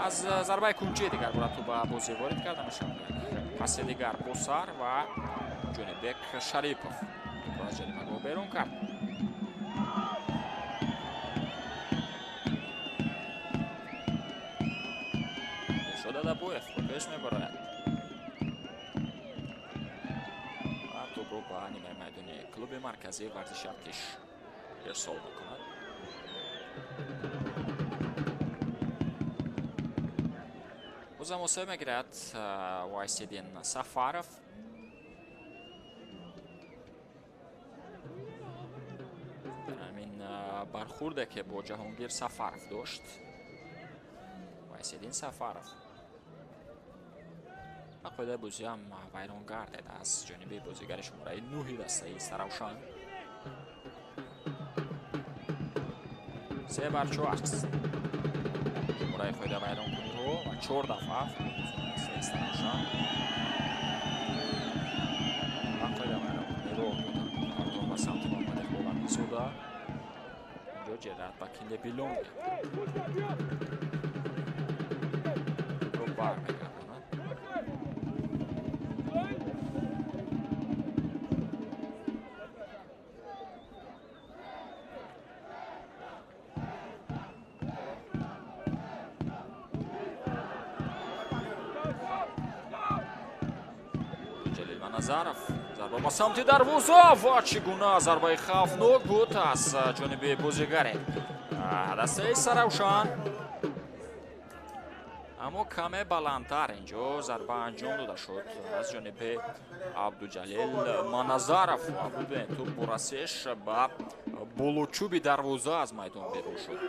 аз зарбаи кунҷи дигар бора ту ба бозӣ ворид карда мешавад. паси дигар бо сар ва Ҷонибек Шарипов тӯбро аз ҷаримагоҳ берун кард. Дабуев ба пеш мебарояд ва тӯбро ба нимаи майдони клуби марказии варзиши Артеш ирсол мекунад. бозам осеб мегирад Вайсидин Сафаров. ҳамин бархурде ки бо Ҷаҳонгир Сафаров дошт Вайсидин Сафаров ба қоидаи бозӣ ҳам вайрон гардид аз ҷониби бозигари шумораи 9 дастаи Саравшан. 3 бар 4 аст шумораи қоида вайронкуниҳо ва 4 дафъа дастаи Саравшан ба қоида вайронкуниро мардум ба самти Муҳаммади Ғоламизода. инҷо ҷерат ба Кинде Билонги ро бармегардонад. Маназаров зарба ба самти дарвоза ва чӣ гуна зарбаи хавфнок буд аз ҷониби бозигаре дастаи Саравшан, аммо каме баландтар инҷо зарба анҷом дода шуд аз ҷониби Абдуҷалил Маназаров. ту бо расеш ба болочӯби дарвоза аз майдон берун шуд.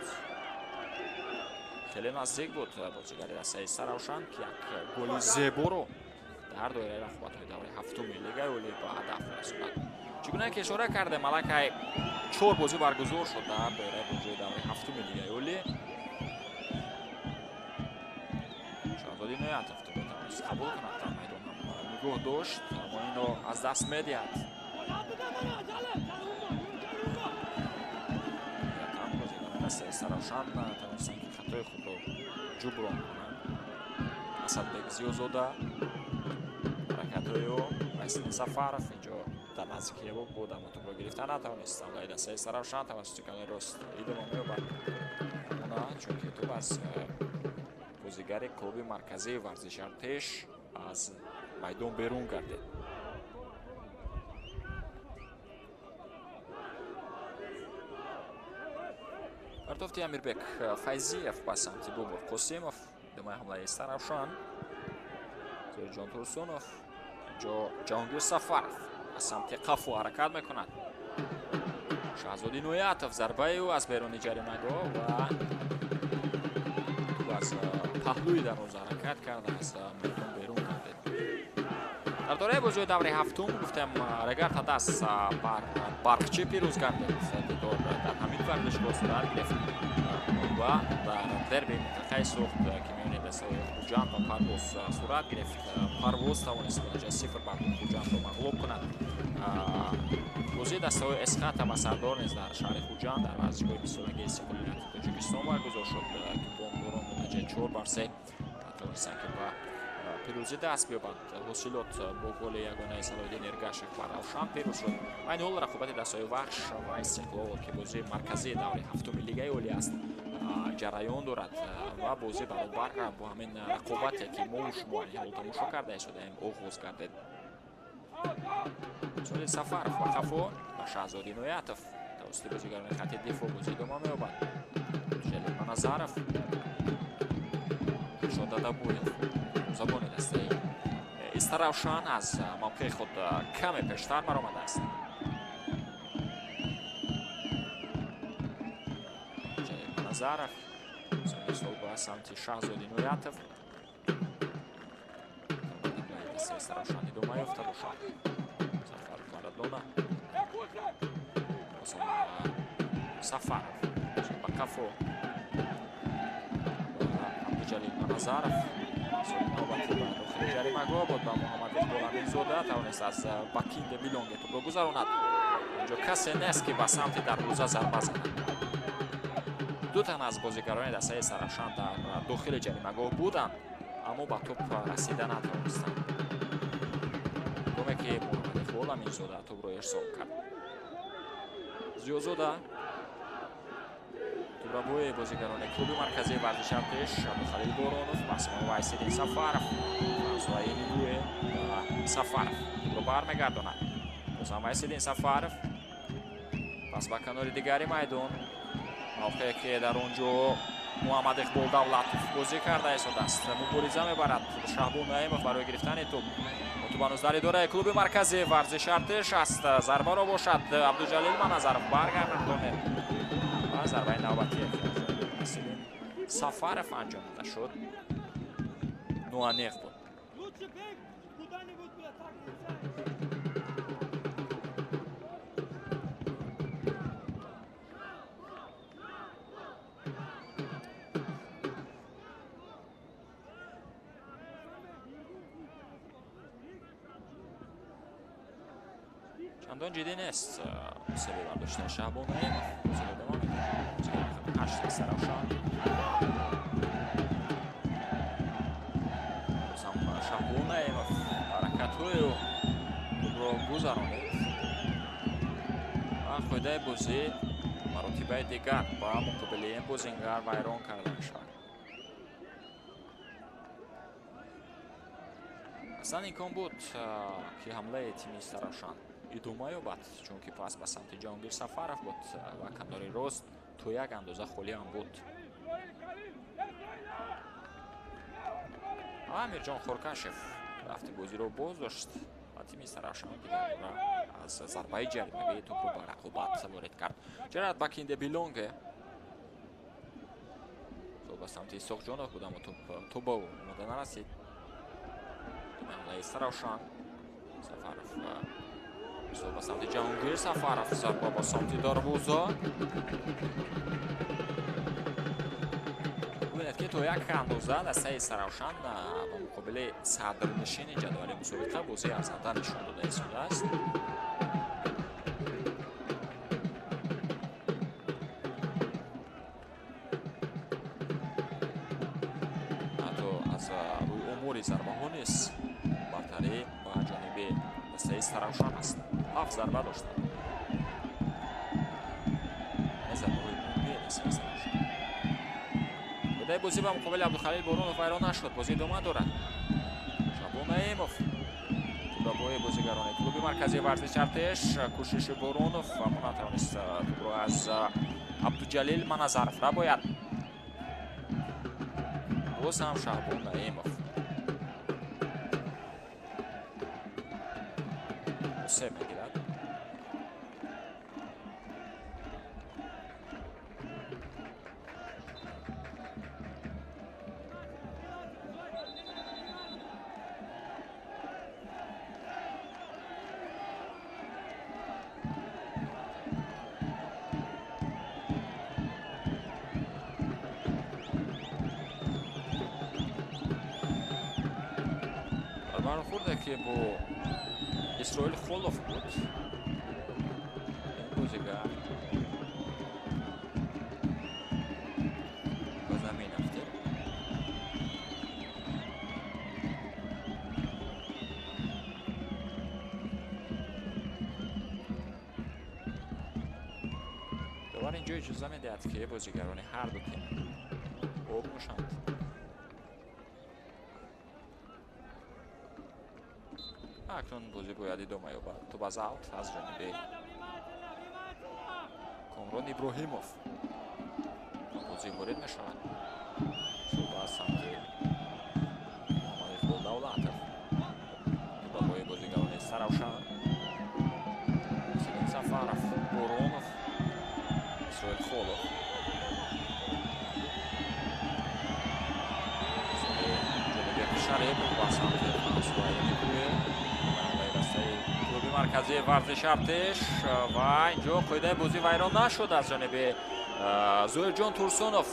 хеле наздик буд бозигари дастаи Саравшан ки як голи зеборо дар доираи рақобатҳои давраи ҳафтуми лигаи олӣ ба ҳадаф расонад. чӣ гуна ки ишора карда малакай 4 бозӣ баргузор шуд дар доираи бозии давраи ҳафтуми лигаи олӣ. Шаҳзоди Ноятов тавонист қабул кунад дар майдон нигоҳ дошт, аммо ино аз даст медиҳад. бозигарони дастаи Саравшан тавонистанд ки хатои худро ҷуброн кунанд. Асадбек Зиёзода Вайсидин Сафаров инҷо дар наздики ҳевок буд, аммо тӯбро гирифта натавонист. ҳамлаи дастаи Саравшан тавассути канори рост идома меёбад, чунки тӯб аз бозигари клуби марказии варзиши Артеш аз майдон берун гардид. партофти Амирбек Файзиев ба самти Бубур Қосимов идомаи ҳамлаи Саравшан. Зориҷон Турсунов Ҷаҳонгир Сафаров аз самти қафу ҳаракат мекунад. Шаҳзоди Ноятов зарбаи ӯ аз беруни ҷаримагоҳ ва аз паҳлӯи дарвоза ҳаракат карда аз майдон берун гардид. дар дораи бозии даври ҳафтум гуфтем Регард Ҳадас бар Барқчӣ пирӯз гардид. Дидор дар ҳамин варзишгоҳ сурат гирифт ва дар дерби минтақаи сухт ки миёни дастаи Хуҷанд ва Парвоз сурат гирифт. Парвоз тавонист натиҷаи 0 бар Хуҷандро мағлуб кунад. бозии дастаҳои Эсхат ва Сардор низ дар шаҳри Хуҷанд дар варзишгоҳи бисёрагии Истиқлолияти Тоҷикистон баргузор шуд ки бомбдорон бо натиҷаи 4 бар 3 тавонистанд ки ба пирӯзӣ даст биёбад. ҳосилот бо голи ягонаи Салоҳиддин Эргашев ба Равшан пирӯз шуд. Айни ҳол рақобати дастҳои вахш ва Истиқлол ки бозии марказии даври ҳафтуми лигаи олӣ аст ҷараён дорад ва бозӣ баробар бо ҳамин рақобате ки мову шумо ҳол тамошо карда истодаем оғоз гардед. Соли Сафаров ва Хафо ба Шаҳзод Иноятов тавассути бозигарони хатти дифоъ бозӣ идома меёбад. Ҷалил Маназаров, Шод Дадабоев забони дастаи Истаравшан аз мавқеи худ каме пештар баромадааст. Ҷалил Маназаров сол ба самти Шаҳзод Иноятов Истаравшан идома ёфта бошад. Сафаров Марадона Сафаров ба Кафо Абдуҷалил Маназаров навбати ба дохили ҷаримагоҳ буд ба Муҳаммад Иқбол Аминзода тавонист аз Бакинде Билонге тӯбро гузаронад. инҷо касе нест ки ба самти дарвоза зарба занад. ду тан аз бозигарони дастаи Саравшан дар дохили ҷаримагоҳ буданд, аммо ба тӯб расида натавонистанд. доме ки Муҳаммад Иқбол Аминзода тӯбро ирсол кард. Зиёзода тӯбрабои бозигарони клуби марказии варзиши Артеш Абдухалил Боронов, Масмон Вайсидин Сафаров, Фарзои Нигӯе ва Сафаров тӯбро бармегардонад. бозам Вайсидин Сафаров пас ба канори дигари майдон, мавқее ки дар он ҷо Муҳаммад Иқбол Давлатов бозӣ карда истодааст. мубориза мебарад Шаҳбон Наимов барои гирифтани тӯб. тӯбануздар идораи клуби марказии варзиши Артеш аст. зарбаро бошад Абдуҷалил Маназаров баргардонед ва зарбаи навбатие Сафаров анҷомида шуд. нуаниқ буд. чандон ҷиддӣ нест себе бардоштани Шаҳбон Наимов. бозиро давом медиҳад. ҳашт Саравшан бозам Шаҳбон Наимов ҳаракатҳои тӯбро гузаронид ва қоидаи бозӣ маротибаи дигар ба муқобили ин бозингар вайрон карда мешавад. аслан имкон буд ки ҳамлаи тими Саравшан идома ёбад, чунки пас ба самти Ҷаҳонгир Сафаров буд ва канори рост то як андоза холӣ ҳам буд. Амирҷон Хоркашев рафти бозиро боз дошт ва тими Саравшан дигар бора аз зарбаи ҷаримагии тӯбро ба рақобат ворид кард. Ҷарат Бакинде Билонге сол ба самти Исоқҷонов буд, аммо тӯб ба ӯ омода нарасид. Саравшан Сафаров сол ба самти Ҷаҳонгир Сафаров зарба ба самти дарвоза. бубинед ки то як андоза дастаи Саравшан ба муқобили садрнишини ҷадвали мусобиқа бозӣ арзанда нишон дода истодааст. ҳатто аз рӯи омори зарбаҳо низ бартарӣ ба ҷониби дастаи Саравшан аст. 7 зарба дошта. зарбаҳои муҳими дастаи Саравшан. бодаи бозӣ ба муқобили Абдухалил Боронов вайрон нашуд. бозӣ идома дорад. Шаҳбон Наимов тӯбрабои бозигарони клуби марказии варзиши Артеш кӯшиши Боронов аммо натавонист тӯбро аз Абдуҷалил Маназаров рабояд. боз ҳам Шаҳбон Наимов мусеб мегирад. бархӯрде ки бо Исроил Холов буд. бозигар ба замин афтид. اینجا اجازه میدهد که بازیگران هر دو تیم بگوشند. اکنون بازی باید ادامه یابد. توپ از اوت از جانب کامران ابراهیموف. بازی وارد میشود. توپ از سمت محمد اقبال دولتов. توپ با بازیگران سراوشان. سلیم سفارов، بورونов، اسرائیل خولov. جلوی شریپov با سمت فرانسوی نیکوه. клуби марказии варзиши артиш ва инҷо қоидаи бозӣ вайрон нашуд аз ҷониби зӯҳирҷон турсунов.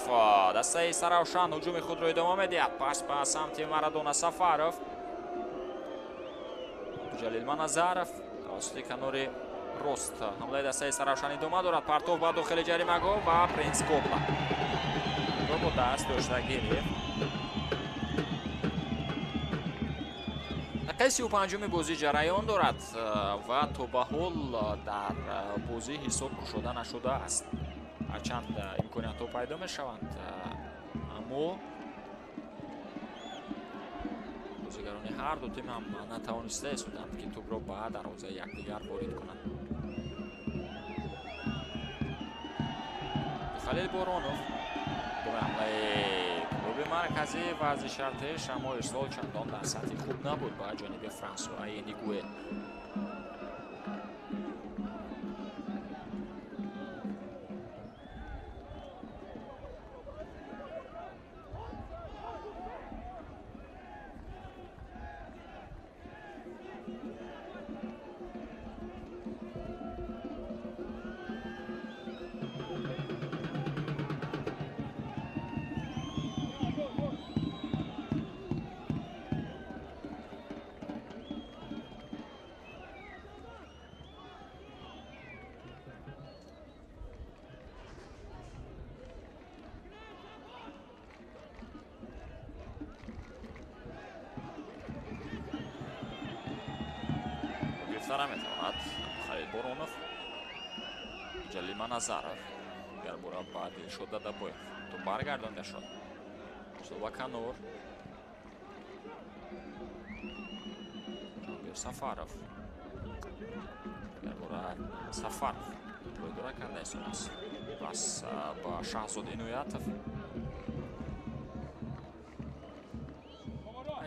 дастаи саравшан ҳуҷуми худро идома медиҳад. пас ба самти марадона сафаров. абдуҷалил маназаров тавассути канори рост. ҳамлаи дастаи саравшан идома дорад. партов ба дохили ҷаримагоҳ ва принс кобла бо даст дошта гирифт. дақиқаи 35-уми бозӣ ҷараён дорад ва то ба ҳол дар бозӣ ҳисоб кушода нашудааст. ҳарчанд имкониятҳо пайдо мешаванд, аммо бозигарони ҳар ду тим ҳам натавониста истоданд ки тӯбро ба дарвозаи якдигар ворид кунанд. халил боронов доми ҳамлаи клуби марказии варзиши артиш, аммо ирсол чандон дар сатҳи хуб набуд ба ҷониби франсуаи нигуе. наметавонад халил боронов, ҷалил маназаров гарбора ба дилшод дадабоев. то баргардонда шуд. суба канор, ҷонгир сафаров, гарбора сафаров ҷойдора карда истонас. пас ба шаҳзод иноятов.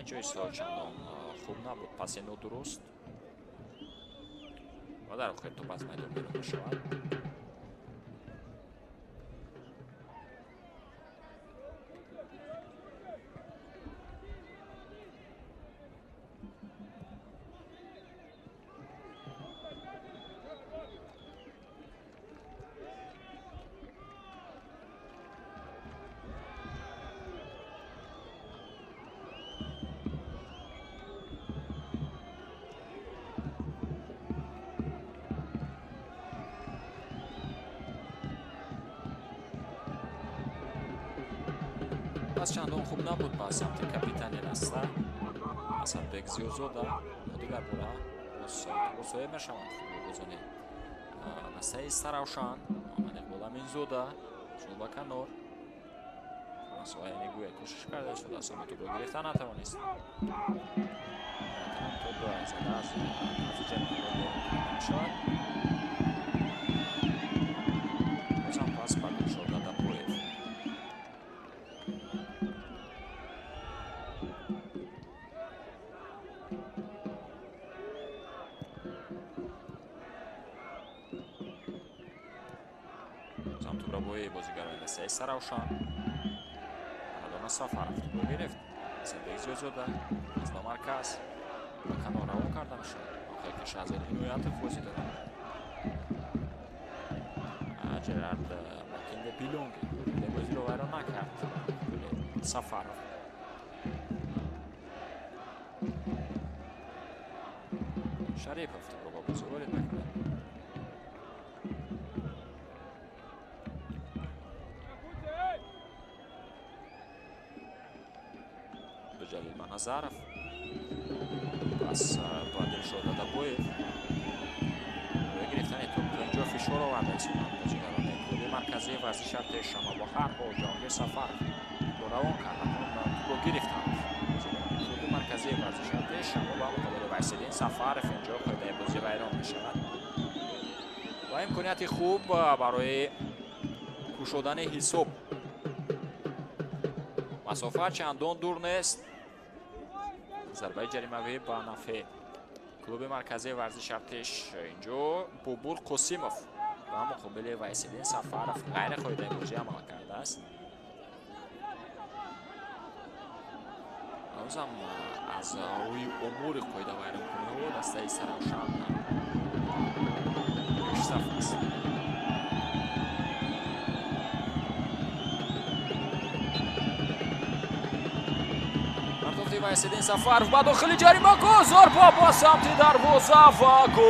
инҷо исроил чандон хуб набуд. паси нодуруст و در آخر توپ از میدان بیرون می‌شود. پس چندان خوب نبود با سمت کاپیتان نصر اسدبек زیوزادا. دیگر بوده بسوی میشوند بازانی نصر سراوشان، محمد اقبال امینزاده، صلبا کنار. فرانسوی نیگوی کوشش کرده شده است اما توپ را گرفتن نتوانست. توپ را زده از جریمه میشود. بازم پاس به دلشاد دادابویف. بازیگران دسته سراوشان марадона сафаров توپ گرفت. اسدбек زیوزادا از مرکز به کنار روان کرده میشد. آخر که شهزاد اینویاتов بازی دارد. جرارد مکینگ بیلونگی بازی رو ویران نکرد. سفارov شریپov توپ رو با بازی وارد میکنه. ҷалил маназаров пас ба дилшод дадабоев. рӯи гирифтани тӯп то инҷо фишор оварда истоданд бозигарони клуби مرکزی ورزش ارتش شما با هر حال جهانگیر سفر رو روان کرد. رو گرفتند. کلوب مرکزی ورزش ارتش شما با مقابل وایسیدین سفر اینجا پیاده بازی ویران می شود و امکانیت خوب برای کشودن حساب. مسافت چندان دور نیست. ضربه جریمه‌ای با نفع کلوب مرکزی ورزش ارتش. اینجا بوبور قاسیموف و مقابل وایسیدین سفر غیر قاعده بازی عمل کرده است. هنوزم از روی امور قاعده ویران کننده دسته سرافشان پیشرفت است. وایسیدین سفر و داخل جریمه گذار با سمت دروازه و گل.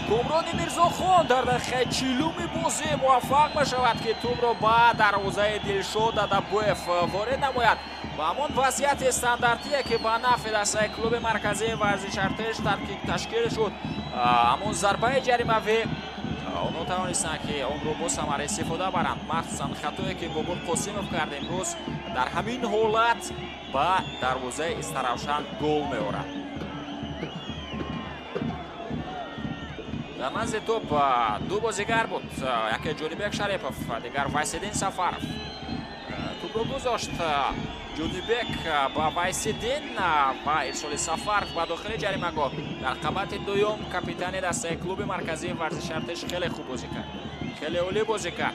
کامران میرزاخان در دقیقه 40 بازی موفق میشود که توپ را به دروازه دلشاد دادابویف وارد نماید و همان وضعیت استانداردی که به نفع دسته کلوب مرکزی ورزش ارتش تشکیل شد. همان ضربه جریمه‌ای آنها توانستند که آن رو با ثمره استفاده برند، مخصوصا خطایی که بوبور قاسیموف کرد امروز در همین حالت به دروازه استراوشان گل می‌آورد. در نزد توپ دو بازیگر بود، یکی جونیبک شریفوف، دیگر وایسیدین سفرов. توپ رو گذاشت جونیبک با وایسیدین و ارسال سفرов به داخل جریمه‌گاه. در قسمت دوم کاپیتان دسته کلوب مرکزی ورزش ارتش خیلی خوب بازی کرد، خیلی عالی بازی کرد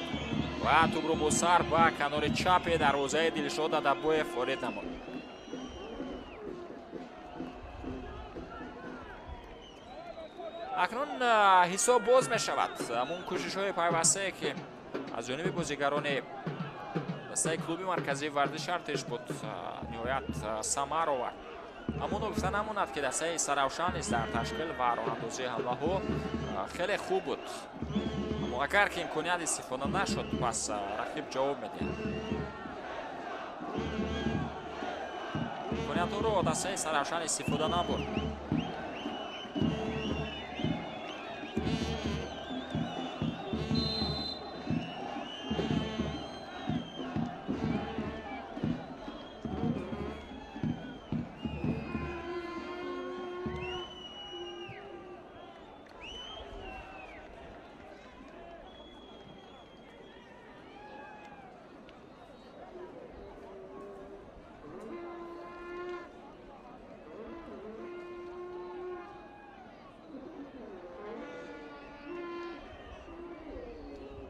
و توپ رو با سر به کنار چپ دروازه دلشاد دادابویف وارد نمود. اکنون حساب باز می شود. همون کوشش های پیوسته که از جانب بازیگران دسته کلوب مرکزی ورزش ارتش بود نهایت ثمر آورد. اما نکته نماند که دسته سرافشان است در تشکیل و راهاندازی حمله ها خیلی خوب بود، اما اگر که امکانیت استفاده نشد پس رقیب جواب میده. امکانیت ها رو دسته سرافشان استفاده نبرد.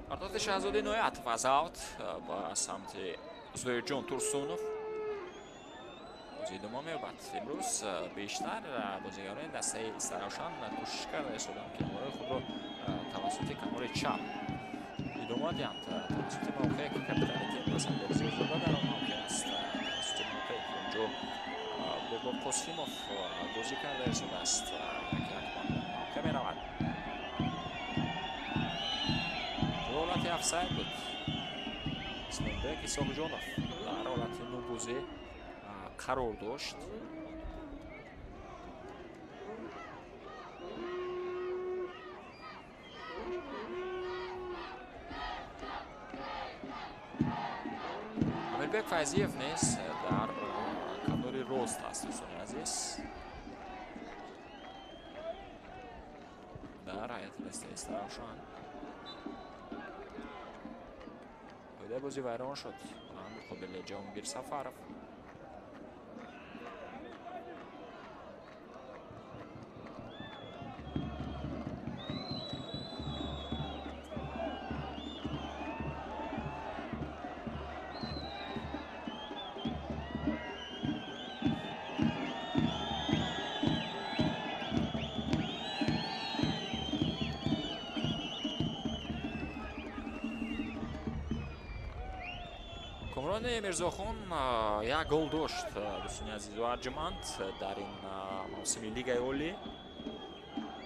پرداخت شهزاده نهایت فضاوت با سمت زویرجان تورسونوف بازی ادامه می‌یابد. امروز بیشتر بازیگران دسته استراوشان کوشش کرده شدند که امور خود را توسط کنار چپ ادامه دهند. توسط موقعی که کاپیتان تیم اسکندر زیرزاده در آن موقع است، توسط موقعی که اونجا بوبور قاسیموف بازی کرده شده است که موقع می‌رود. حالت افساید بود. اسمانبک اسحاقجانов در حالت نوبازی قرار داشت. امیر فیضیف نیز در کنار راست است. دوستان عزیز در هیئت دسته استراوشان بازی ویران شد مقابل جهانگیر سفرов. کامران میرزاخان یک گل داشت دوستان عزیز و ارجمند در این موسم لیگ اولی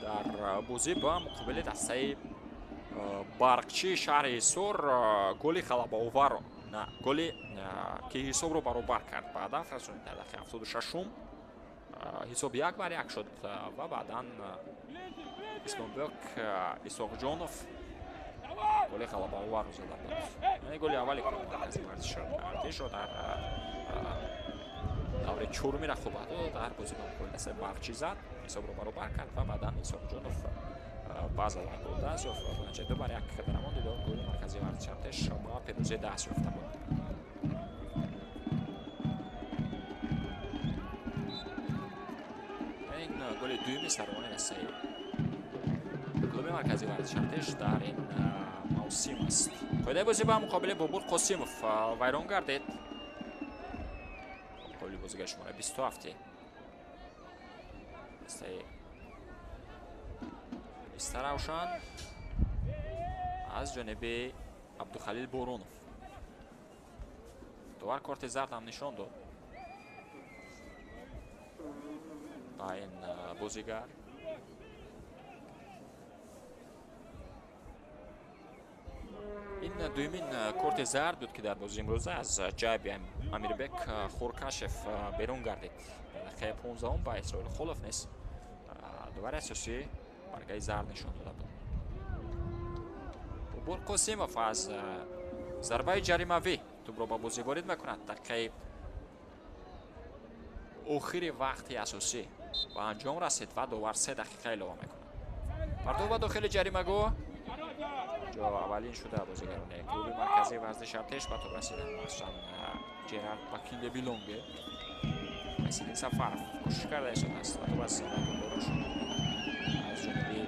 در بازی با مقابل دسته برقچی شهر حصار. گل غلبه‌آور نه گلی که حساب رو برابر کرد بعد رسوند در دقیقه 76 ҳисоб 1-1 шуд ва баъдан исломбек исоқҷонов голи ғалабаоварро зада буд. яъне голи аввали клуби марказии варзиши артешро дар давраи чоруми рақобатҳо дар бозӣ ба муқоидаси бахчӣ зад, ҳисобро баробар кард ва баъдан исоқҷонов баъза гол даст ёфт ва натиҷаи 2-1 дар ҳамон дидор клуби марказии варзиши артеш ба пирӯзӣ даст ёфта буд. ин голи дуюми саровони дастаи клуби марказии варзиши артеш дар ин мавсим аст. қоидаи бозӣ ба муқобили Бобур Қосимов вайрон гардид. муқобили бозигари шумораи 27 дастаи Истаравшан аз ҷониби Абдухалил Боронов. довар корти зард ҳам нишон дод ба ин бозигар. ин дуюмин корти зард буд ки дар бозии имрӯза аз ҷайби Амирбек Хуркашев берун гардид. дақиқаи 15 ба Исроил Холов низ довари асосӣ баргаи зард нишон дода буд. Бобур Қосимов аз зарбаи ҷаримавӣ тӯбро ба бозӣ ворид мекунад. дақиқаи охири вақти асосӣ ба анҷом расид ва довар 3 дақиқа илова мекунад. партов ба дохили ҷаримагоҳ ҷо аввалин шуда бозигарони клуби марказии варзиши артеш ба тӯб расидан, махсусан Ҷерард Бакиндебилонге. Айсидин Сафаров кӯшиш карда истодаст ва тӯб аз майдонборон шуд аз ҷониби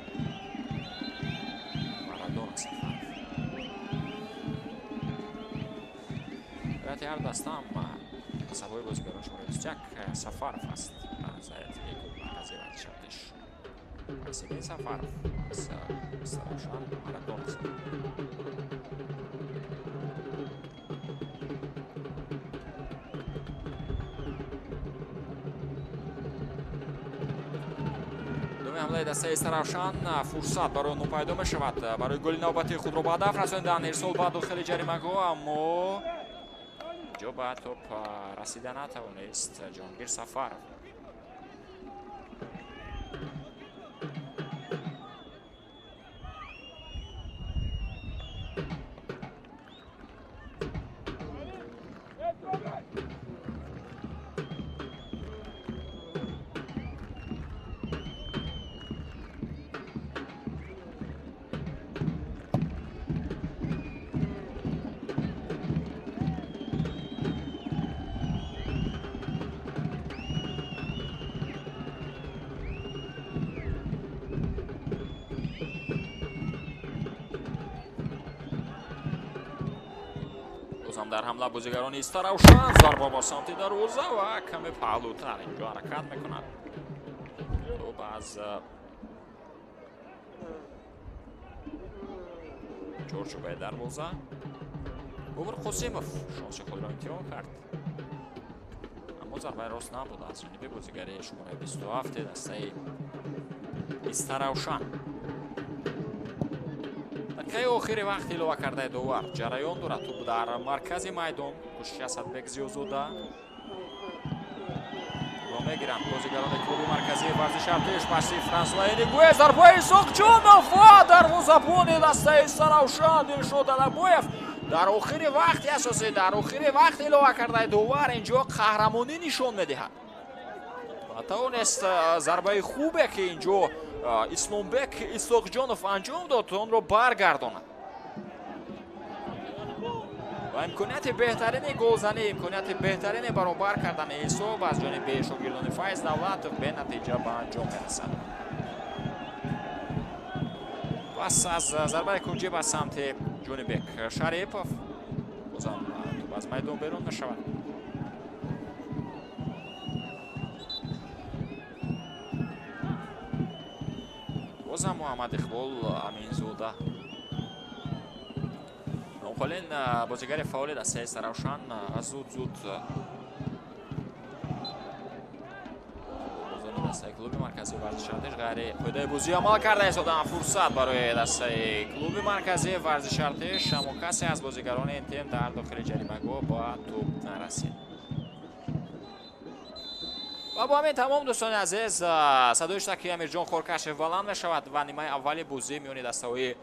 Марадона. Сафаров ҳайати ҳар дастаам асабҳои бозигарони шумораи 21 Сафаров аст аз ҳайати клуби марказии варзиши артеш. Айсидин Сафаров аз Истаравшан Марадона. ҳамлаи дастаи Истаравшан фурсат барои он пайдо мешавад барои голи навбатии худро ба ҳадаф расонидан. ирсол ба дохили ҷаримагоҳ, аммо ҷо ба топ расида натавонист Ҷоҳонгир Сафаров. бозам дар ҳамла бозигарони Истаравшан зарба ба самти дарвоза ва каме паҳлӯтар инҷо ҳаракат мекунад. тӯб аз чорчӯбаи дарвоза. Бобур Қосимов шонси худро имтиҳон кард, аммо зарбаи рост набуд аз ҷониби бозигари шумораи 27 дастаи Истаравшан. дақиқаи охири вақт илова кардаи довар ҷараён дорад. тӯб дар маркази майдон кӯшиши Асадбек Зиёзода ро мегиранд бозигарони клуби марказии варзиши артеш. паси Франсуа Энигуэ, зарбаи Исоқҷонов ва дарвозабони дастаи Истаравшан Дилшод Алабоев дар охири вақти асосӣ, дар охири вақт илова кардаи довар инҷо қаҳрамонӣ нишон медиҳад. тавонист зарбаи хубе ки инҷо Исломбек Исоқҷонов анҷом дод онро баргардонад ва имконияти беҳтарини голзанӣ, имконияти беҳтарини баробар кардани ҳисоб аз ҷониби шогирдони Файз Давлатов бенатиҷа ба анҷом мерасад. пас аз зарбаи кунҷӣ ба самти Ҷонибек Шарипов бозам тӯб аз майдон берун мешавад. бозам Муҳаммад Иқбол Аминзода нохолин бозигари фаъоли дастаи Истаравшан зуд дастаи клуби марказии варзиши артеш ғайри қоидаи бозӣ амал карда истодан. фурсат барои дастаи клуби марказии варзиши артеш, аммо касе аз бозигарони ин тим дар дохили ҷаримагоҳ ба тӯб нарасид. ва бо ҳамин тамом дӯстони азиз, садои штаки амирҷон хоркашев баланд мешавад ва нимаи аввали бозӣ миёни дастаҳои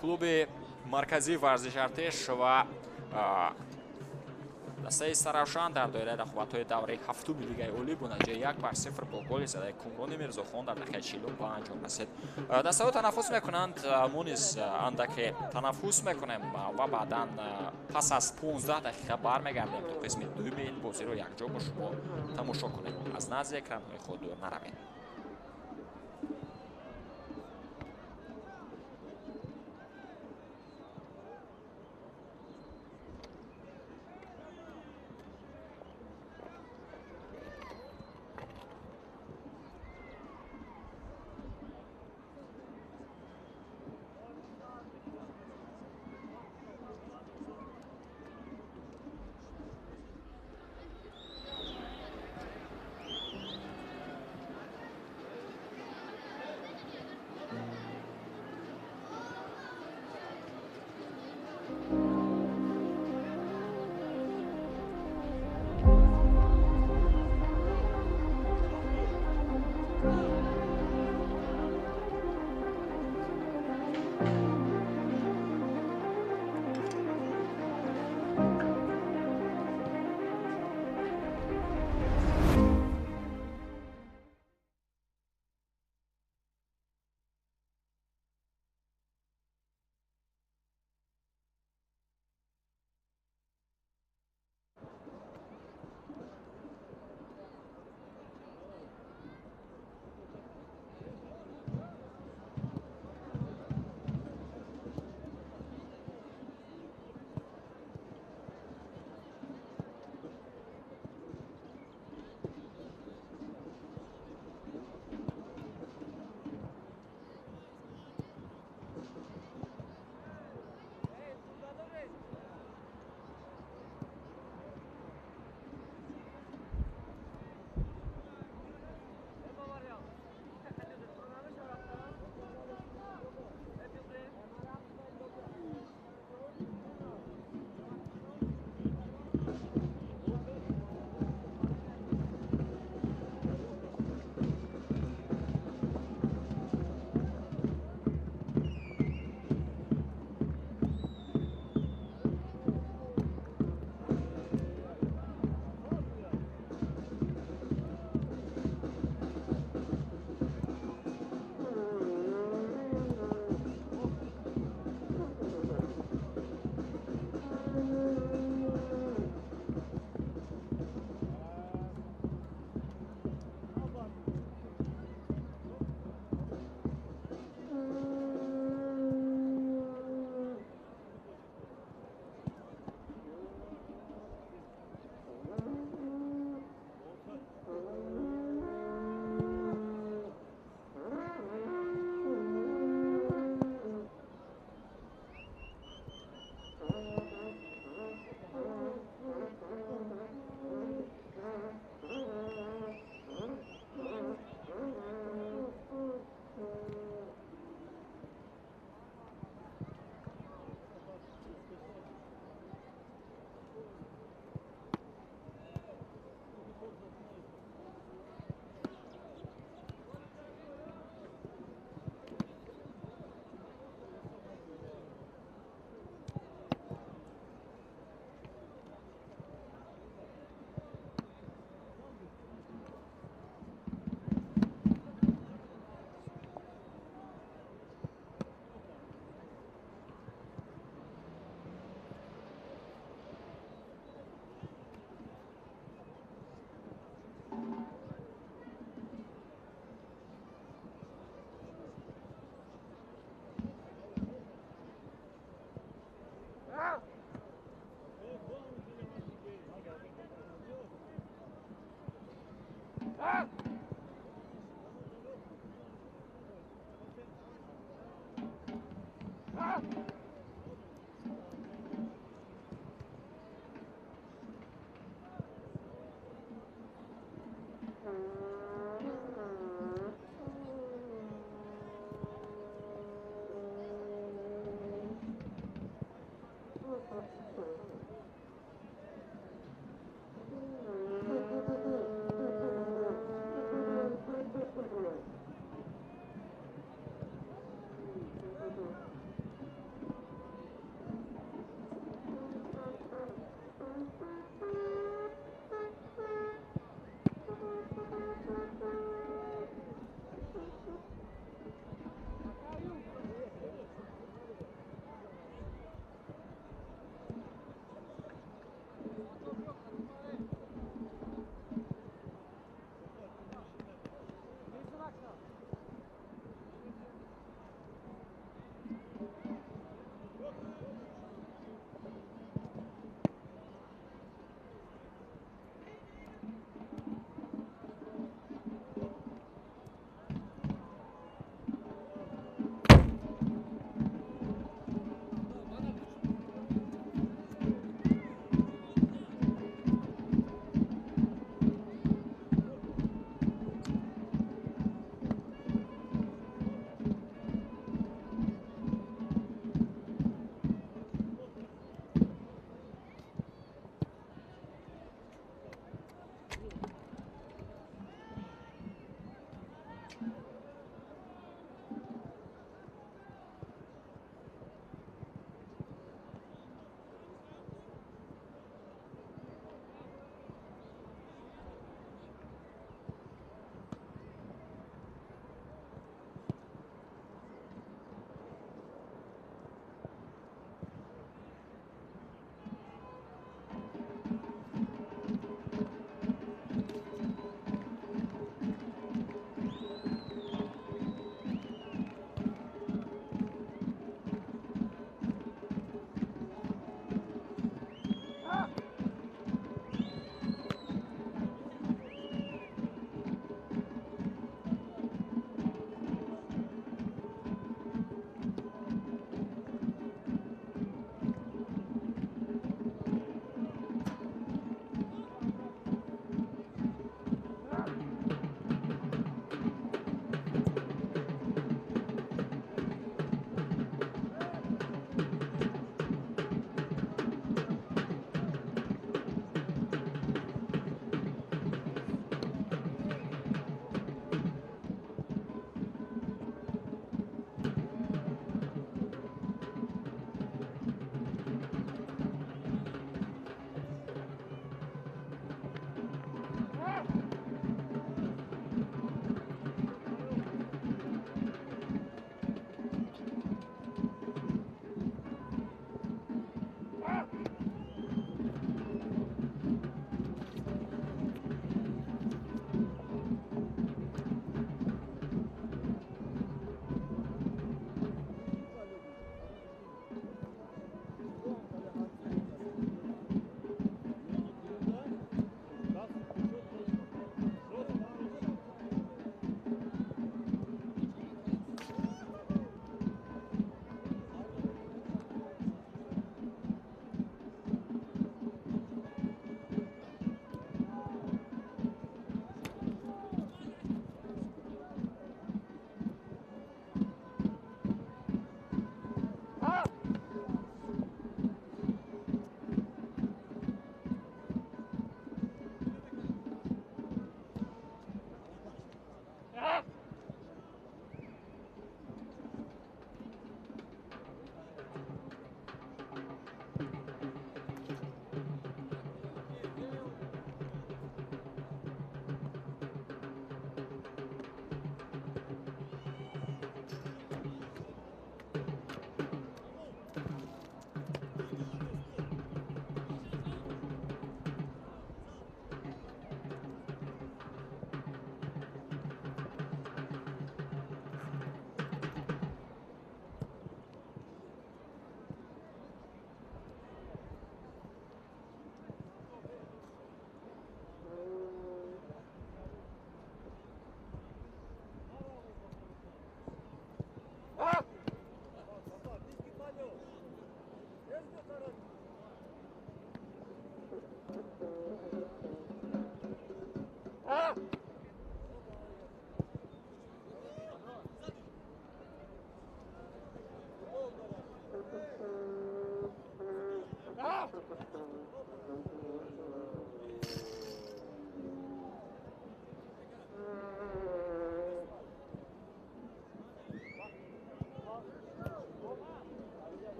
клуби марказии варзиши артеш ва дастаи Саравшан дар доираи рақобатҳои давраи ҳафтуми Лигаи Олӣ бо натиҷаи 1-0 бо голи задаи Кумрони Мирзохон дар дақиқаи 45 анҷом расид. Дастаҳо танаффус мекунанд, мо низ андаке танаффус мекунем ва баъдан пас аз 15 дақиқа бармегардем то қисми дуюми ин бозиро якҷо бо шумо тамошо кунем. аз назди экранҳои худ дур наравед.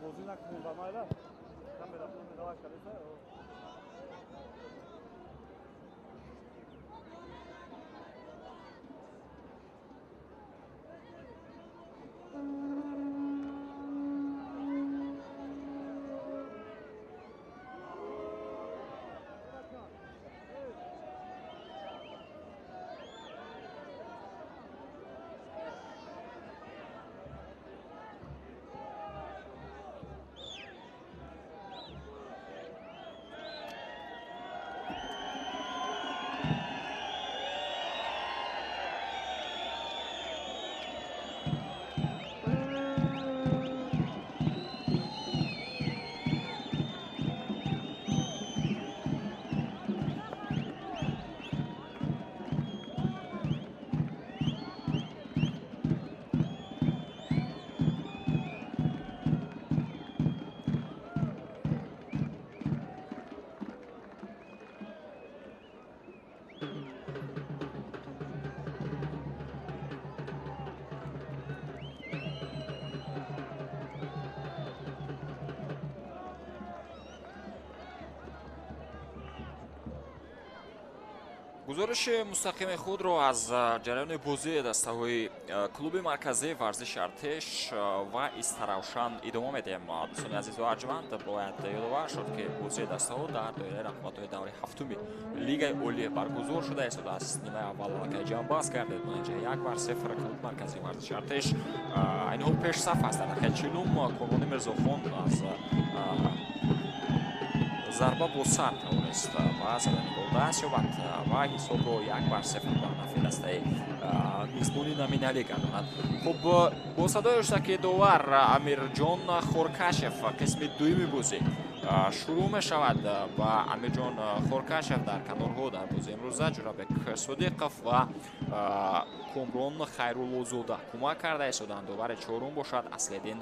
بازی نکنیم و ما الان کم برفتیم نواش کردیم. гузориши мустақими худро аз ҷараёни бозии дастаҳои клуби марказии варзиши артеш ва истаравшан идома медиҳем. дӯстони азизу арҷманд, бояд ёдовар шуд ки бозии дастаҳо дар доираи рақобатҳои даври ҳафтуми лигаи олӣ баргузор шуда истода аст. нимаи аввал аллакай ҷамъбаст гардид ба натиҷаи 1-0 клуби марказии варзиши артеш айни ҳол пешсаф аст. дар дахияи чилум Қурбони Мирзохон аз зарба бо сар тавонист ба задани гол даст ёбад ва ҳисобро 1-0 ба нафи дастаи мизбони наминалӣ гардонад. хуб, бо садои оштаки довар Амирҷон Хоркашев қисми дуюми бозӣ шурӯъ мешавад. ба Амирҷон Хоркашев дар канорҳо дар бозии имрӯза Ҷурабек Содиқов ва Комрон Хайруллозода кӯмак карда истоданд. довари чорум бошад Аслиддин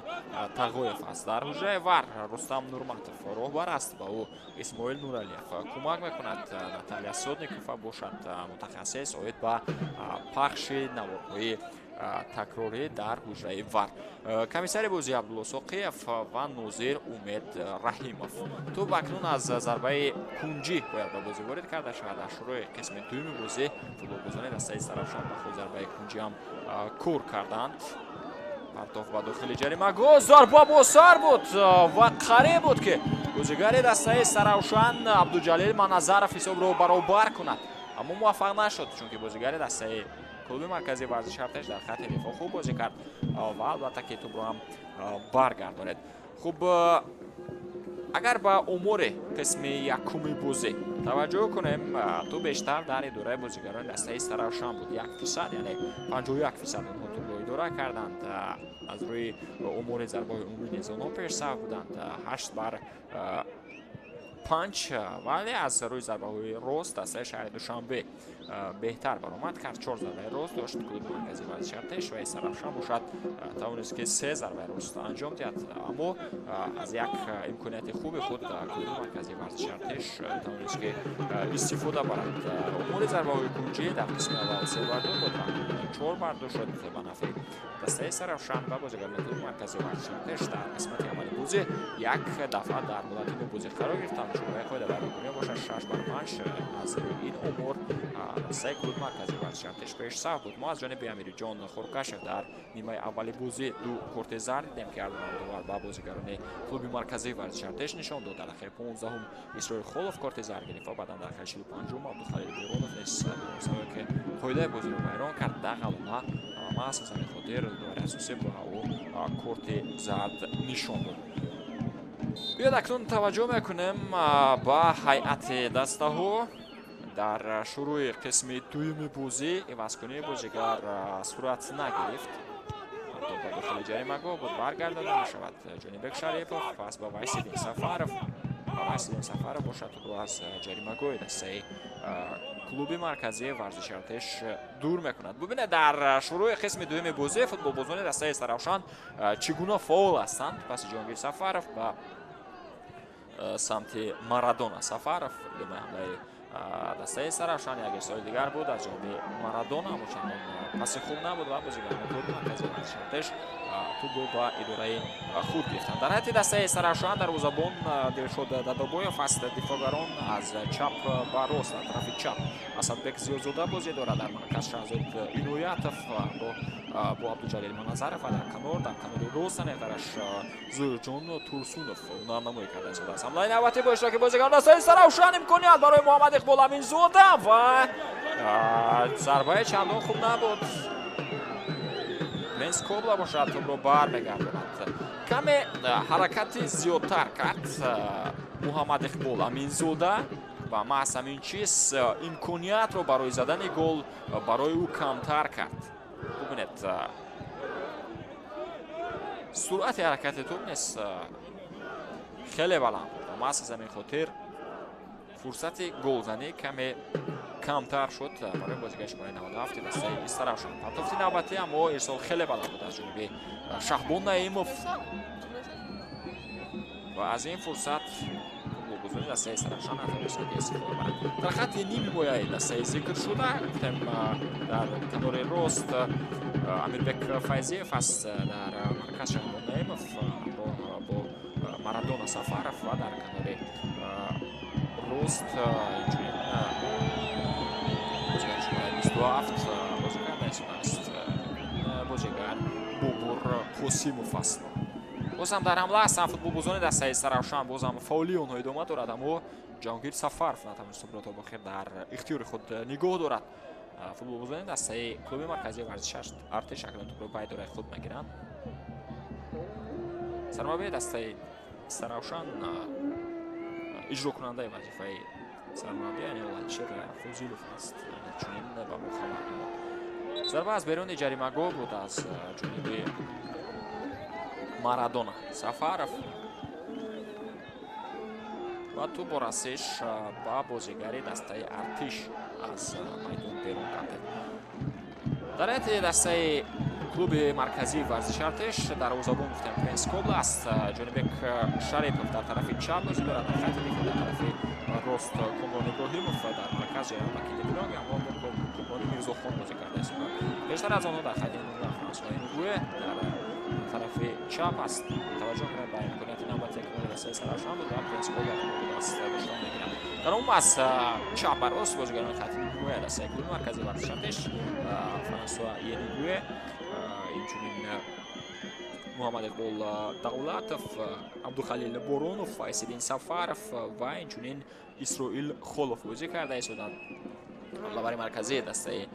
Тағоев аст. дар ҳуҷраи вар Рустам Нурматов роҳбар аст, ба ӯ Исмоил Нуралиев кӯмак мекунад. Наталия Содникова бошад мутахассис оид ба пахши наворҳои такрорӣ дар ҳуҷраи вар. комиссари бозӣ Абдулло Соқиев ва нозир Умед Раҳимов. тӯб акнун аз зарбаи кунҷӣ бояд ба бозӣ ворид карда шавад. дар шурӯъи қисми дуюми бозӣ футболбозони дастаи Саравшан ба худ зарбаи кунҷӣ ҳам кор карданд. партоф ба дохили ҷаримагоҳ, зарба бо сар буд ва қариб буд ки бозигари дастаи Саравшан Абдуҷалил Маназаров ҳисобро баробар кунад, аммо муваффақ нашуд, чунки бозигари дастаи клуби марказии варзиши артеш дар хатти дифоъ хуб бозӣ кард ва албатта ки тӯбро ҳам баргардонед. хуб, агар ба омори қисми якуми бозӣ таваҷҷӯҳ кунем, то бештар дар идораи бозигарони дастаи Саравшан буд. 1%, яъне 51% онҳо тӯбро идора карданд. аз рӯи омори зарбаҳои умумӣ низ онҳо пешсаф буданд 8-5, вале аз рӯи зарбаҳои рост дастаи шаҳри Душанбе беҳтар баромад кард. 4 зарбаи рост дошт клуби марказии варзиши артеш ва Саравшан бошад тавонист ки 3 зарбаи рост анҷом диҳад, аммо аз як имконияти хуби худ клуби марказии варзиши артеш тавонист ки истифода барад. омори зарбаҳои кунҷӣ дар қисми аввал 3 бар 2 буд, 4 бар 2 шуд ба нафи дастаи Саравшан ва бозигарони клуби марказии варзиши артеш. дар қисмати аввали бозӣ як дафъа дар ҳолати нобозӣ қарор гирифтанд. шурӯъи қоида дар бекунӣ бошад 6 бар 5. аз рӯи ин омор дастаи клуби марказии варзиши артеш пешсаф буд. мо аз ҷониби Амирҷон Хоркашев дар нимаи аввали бозӣ 2 корти зард дидем ки ардонамдовар ба бозигарони клуби марказии варзиши артеш нишон дод. дар дахияи 15 Исроил Холов корти зард гирифт ва баъдан дар дахияи 45 Абдухалил Боронов низ мусаввиҳ ки қоидаи бозиро вайрон кард. дағалона маҳз аз ҳамин хотир дори асосӣ ба ӯ корти зард нишон дод. биёд акнун таваҷҷӯҳ мекунем ба ҳайати дастаҳо. дар шурӯъи қисми дуюми бозӣ ивазкунии бозигар сурат нагирифт. ба дохили ҷаримагоҳ буд баргардода мешавад Ҷонибек Шарипов. пас ба Вайсиддин Сафаров. Вайсиддин Сафаров бошад тӯбро аз ҷаримагоҳи дастаи клуби марказии варзиши артеш дур мекунад. бубинед дар шурӯъи қисми дуюми бозӣ футболбозони дастаи Саравшан чӣ гуна фоул ҳастанд. паси Ҷонгир Сафаров ба самти Марадона Сафаров идомаи ҳамлаи دسته سرافشان یک سال دیگر بود از جانب مارادونا اما چندان پس خوب نبود و بازیکن کلوب مرکزی ورزش ارتش توپ با اداره خود گرفتند. در حد دسته سرافشان دروازه‌بان دلشد دادابویف است. دفاعگران از چپ به راست در طرف چپ اسدبек زیادزاده بازی دارد. در مرکز شهزاد اینویاتوف با عبدالجلیل منظرف و در کنار راست نقرش زورجون تورسونوف نامنمایی کرده شده است. حمله نوبتی با اشتراک بازیکن دسته سرافشان امکانیت برای محمد اقبال امینزاده و ضربه چندان خوب نبود. پرنس کوبلا باشد توپ رو بر بگرداند. کمی حرکتی زیادتر کرد محمد اقبال امینزاده و محض همین چیز امکانیت رو برای زدن گل برای او کمتر کرد. ببینید سرعت حرکت توپ نیست خیلی بلند بود. محض همین خاطر فرصت گلزنی کمی کمتر شد برای بازیکن شماره 97 دسته استرافشان. پرتافت نوبتی اما ارسال خیلی بلند بود از جانب شهبان نعیموف و از این فرصت گلگزینی دسته استرافشان نتونست استفاده برد. در خط نیم مایه دسته ذکر شده در کنار راست امیربک فیضیف است. در مرکز شهبان نعیموف با مارادونا سفارف و در کنار راست اینجوری بازیکن شماره 27 بازیکن است بازیکن بوبور قاسیموف است. باز هم در حمله هستند فوتبالبازان دسته سرافشان. باز هم فولی آنها ادامه دارد اما جهانگیر سفارف نتوانست توپ را تا بخیر در اختیار خود نگاه دارد. فوتبالبازان دسته کلوب مرکزی ورزش ارتش اکنون توپ را به اداره خود میگیرند. سرمربی دسته سرافشان اجرا کننده وظیفه سرمربی یعنی ولادیمیر فوزیلوف است. چنین به ما خبر داد. ضربه از بیرون جریمه‌گاه بود از جانب مارادونا. سفارف و تو با رسش با بازیگری دسته ارتش از میدان بیرون کرده. در حد دسته کلوب مرکزی ورزش ارتش دروازه‌بان گفتم پرنس کوبلا است. جانب شریپوف در طرف چپ بازی دارد. در خط دفاع در طرف راست کامران ابراهیموف در مرکز جریان وکیل بلاگ اما کامران میرزاخان بازی کرده است. بیشتر از آنها در خط نیم فرانسوی نگوه در طرف چپ است. توجه کنید به امکانیت نوبتی که دسته سرافشان بود و پرنس کوبلا بود است داشتن میگیرند. در اون از چپ بر راست بازیگران خط نگوه دسته کلوب مرکزی ورزش ارتش فرانسوی نگوه اینچنین محمد اقبال دولتوف، عبدالخلیل بورونوف، فایسیدین سفارف و اینچنین اسرائیل خولوف بازی کرده است. حمله‌ور مرکزی دسته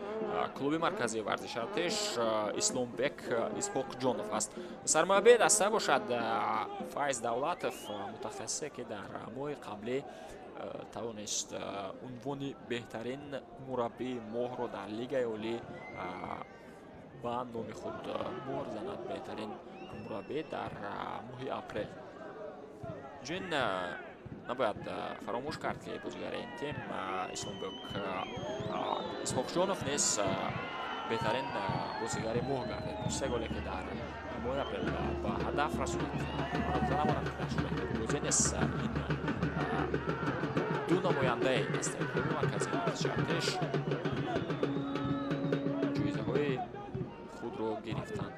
کلوب مرکزی ورزش ارتش اسلامبek اسحاق جانوف است. سرمربی دسته باشد فایز دولتوف، متخصصی که در ماه قبلی توانست عنوان بهترین مربی ماه را در لیگ عالی با نام خود مهر زند. بهترین مربی در ماه اپریل. جن نباید فراموش کرد که بازیگر این تیم اسلامبek اسحاق جانوف نیز بهترین بازیگر ماه گردید. 3 گلی که در ماه اپریل با هدف رسید. بازی نیست این دو نماینده دسته کلوب مرکزی ورزش ارتش جایزه های خود رو گرفتند.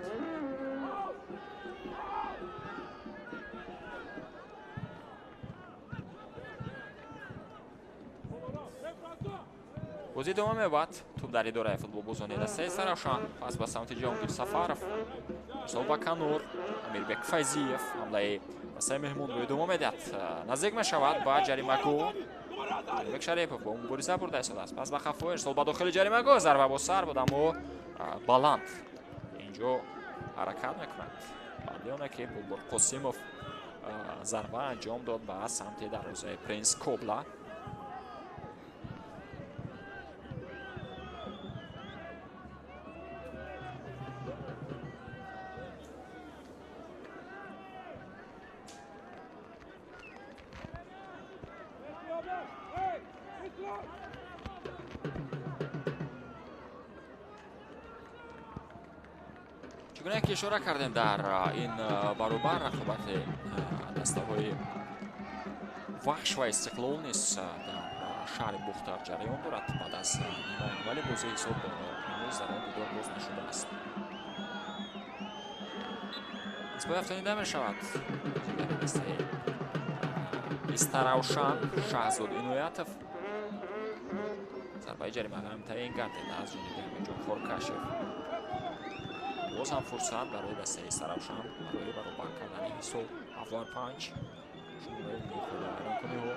بازی ادامه می‌یابد. توپ در اداره فوتبالبازان دسته سرافشان. پس به سمت جهانگیر سفارف. ارسال به کنار امیربک فیضیف. حمله دسته مهمون رو ادامه می‌دهد. نزدیک می‌شود به جریمه‌گاه. امیربک شریپوف با مبارزه برده شده است. پس به خفا ارسال به داخل جریمه‌گاه. ضربه با سر بود اما بلند اینجا حرکت می‌کند. بعدیانه که بوبور قاسیموف ضربه انجام داد به سمت دروازه پرنس کوبلا. چگونه که اشاره کردیم در این برابر رقابت دسته های وحش و استقلال نیست در шаҳри бухтар ҷараён дорад баъд аз нимаи аввали бозӣ ҳисоб имрӯз дар он дидор боз нашудааст. исбои афтонида мешавад истаравшан шаҳзод иноятов зарбаи ҷаримаам таъин гардида аз ҷониби амирҷон хоркашев. боз ҳам фурсат барои дастаи истаравшан барои баробар кардани ҳисоб. аввалин панч шумораи мехӯда вайронкуниҳо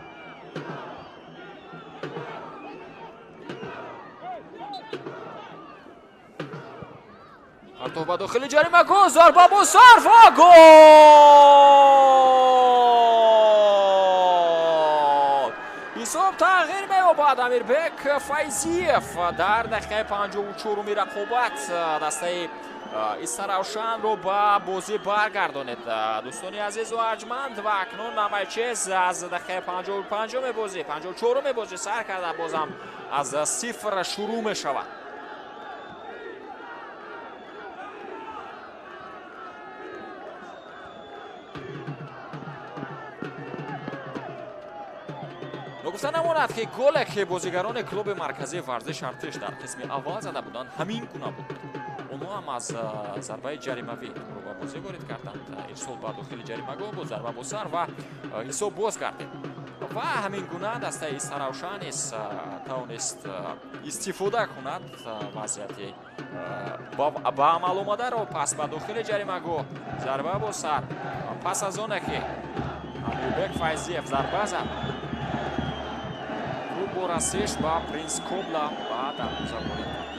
артоф ба дохили ҷаримагоҳ зарба бо сар ва гол! ҳисоб тағйир меёбад. Амирбек Файзиев дар дақиқаи 54-уми рақобат дастаи истаравшанро ба бозӣ баргардонед. дӯстони азизу арҷманд ва акнун Майчез аз дақиқаи 55-уми бозӣ 54-уми бозӣ сар карда бозам аз сифр шурӯъ мешавад. ногуфта намонад ки голе ки бозигарони клуби марказии варзиш артиш дар қисми аввал зада буданд ҳамин гуна буд. онҳо ҳам аз зарбаи ҷаримавӣ туро ба бозӣ ворид карданд. ирсол ба дохили ҷаримагоҳ буд, зарба бо сар ва ҳисоб боз гардид. ва ҳамин гуна дастаи истаравшан низ тавонист истифода кунад вазъияти ба амал омадаро. пас ба дохили ҷаримагоҳ зарба бо сар. пас аз оне ки Амирбек Файзиев зарба зад бо расиш ба Принс Кобла ба дарвоза ворид кард.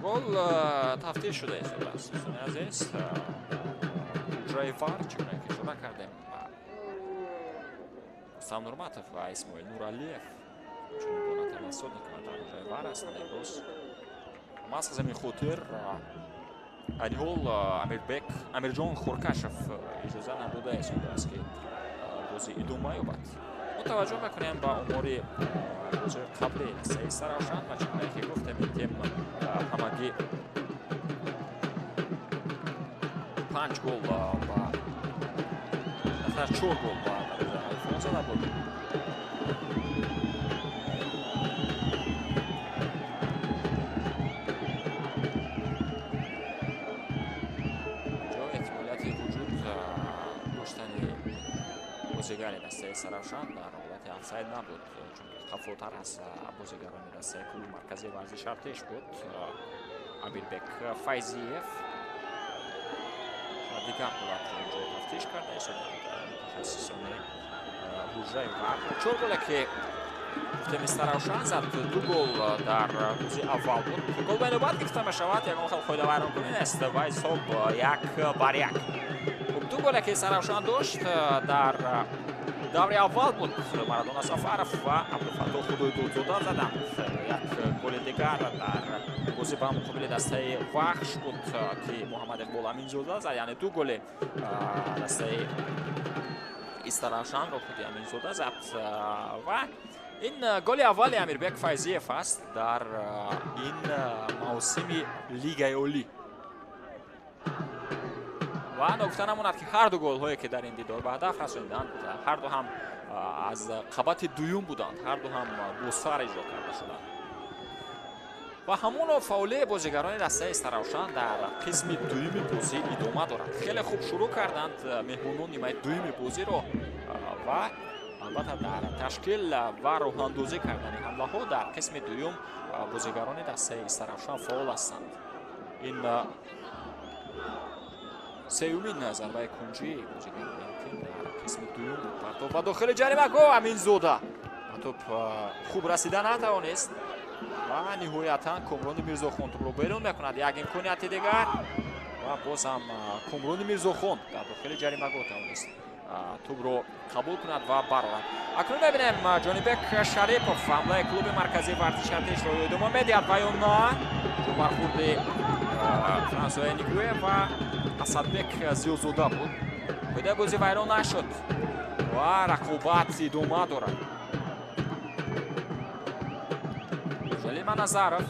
гол тафтиш шуда истодааст. дӯстони азиз, ҳуҷраи вар чуна ки ишора кардем Рустам Нурматов ва Исмоил Нуралиев чунин донатарин содник ва дар ҳуҷраи вар ҳастанд. имрӯз мас аз ҳамин хотир айни ҳол Амирҷон Хоркашев иҷоза надода истодааст ки бозӣ идома ёбад. мо таваҷҷӯҳ мекунем ба омори бозии қаблӣ дастаи истаравшан ва чунае ки гуфтем ин тем ҳамагӣ 5 гол ба 4 гол ба дарвозаи ҳайфон зада буд. ҷо эҳтимолияти вуҷуд доштани бозигари дастаи истаравшан дар ҳолати офсайд набуд, чунки хафотар аз бозигарони дастаи клуби марказии варзиш артиш буд. Амирбек Файзиев дигар ҳолатро инҷо тафтиш карда мутахассисони ҳуҷраи вар. 4 голе ки гуфтем истаравшан зад 2 гол дар рӯзи аввал буд. гол ба инобат гирифта мешавад. ягон хел қоида вайронкунӣ нест ва ҳисоб 1-1. 2 голе ки истаравшан дошт дар даври аввал буд. Марадона Сафаров ва Абдулфатоҳ Худойдодзода заданд. як голи дигар дар бозӣ ба муқобили дастаи вахш буд ки Муҳаммад Иқбол Аминзода зад. яъне 2 голи дастаи истаравшанро худи Аминзода зад. ва ин голи аввали Амирбек Файзиев аст дар ин мавсими Лигаи Олӣ. ва нукта намонад ки ҳарду голҳое ки дар ин дидор ба ҳадаф расониданд ҳарду ҳам аз қабати дуюм буданд. ҳарду ҳам бо сар иҷро карда шуданд. ва ҳамон фаъолияи бозигарони дастаи истаравшан дар қисми дуюми бозӣ идома дорад. хеле хуб шурӯъ карданд меҳмонон нимаи дуюми бозиро ва албатта дар ташкил ва роҳандозӣ кардани ҳамлаҳо дар қисми дуюм бозигарони дастаи истаравшан фаъол ҳастанд. ин сеюмин зарбаи кунҷии бозигарони тим дар қисми дуюм буд. партоф ба дохили ҷаримагоҳ Аминзода ба топ хуб расида натавонист ва ниҳоятан Комрони Мирзохон топро берун мекунад. як имконияти дигар ва боз ҳам Комрони Мирзохон дар дохили ҷаримагоҳ тавонист тӯбро қабул кунад ва барорад. Акнун мебинем Ҷонибек Шарипов ҳамлаи клуби марказии варзиши Артешро идома медиҳад ва ё на бархурди Франсуа Нигуе ва Асадбек Зиёзода буд. Қоидаи бозӣ вайрон нашуд ва рақобат идома дорад. Ҷалима Назаров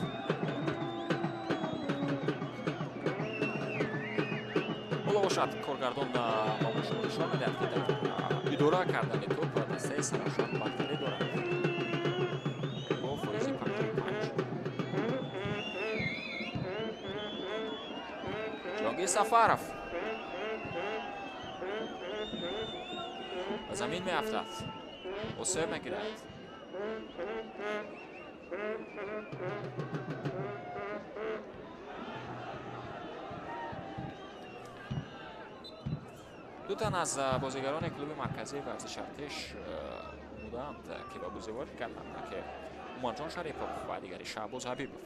бола бошад. Коргардон маъмушро нишон медиҳад ки дар идора кардани тӯб дастаи Сарафшон бартарӣ дорад бо фоизи 55. Ҷонгир Сафаров ба замин меафтад. осеб мегирад. ду тан аз бозигарони клуби марказии варзиши Артеш буданд ки ба бозиворӣ карданд ки Умарҷон Шарипов ва дигари Шаҳбоз Ҳабибов.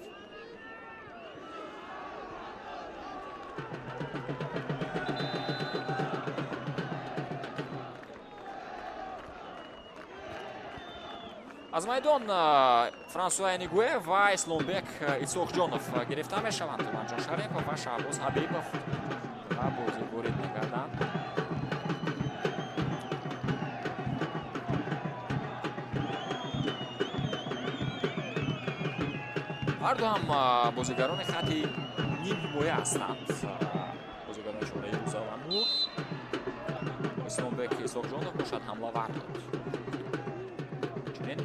аз майдон Франсуа Нигуе ва Исломбек Исоқҷонов гирифта мешаванд. Умарҷон Шарипов ва Шаҳбоз Ҳабибов ва бозӣ ворид мегарданд. ҳарду ҳам бозигарони хатти ним ҳимоя ҳастанд. бозигарони шораи Рӯза ва Нур. Исломбек Исоқҷонов бошад ҳамлавар дод. чунин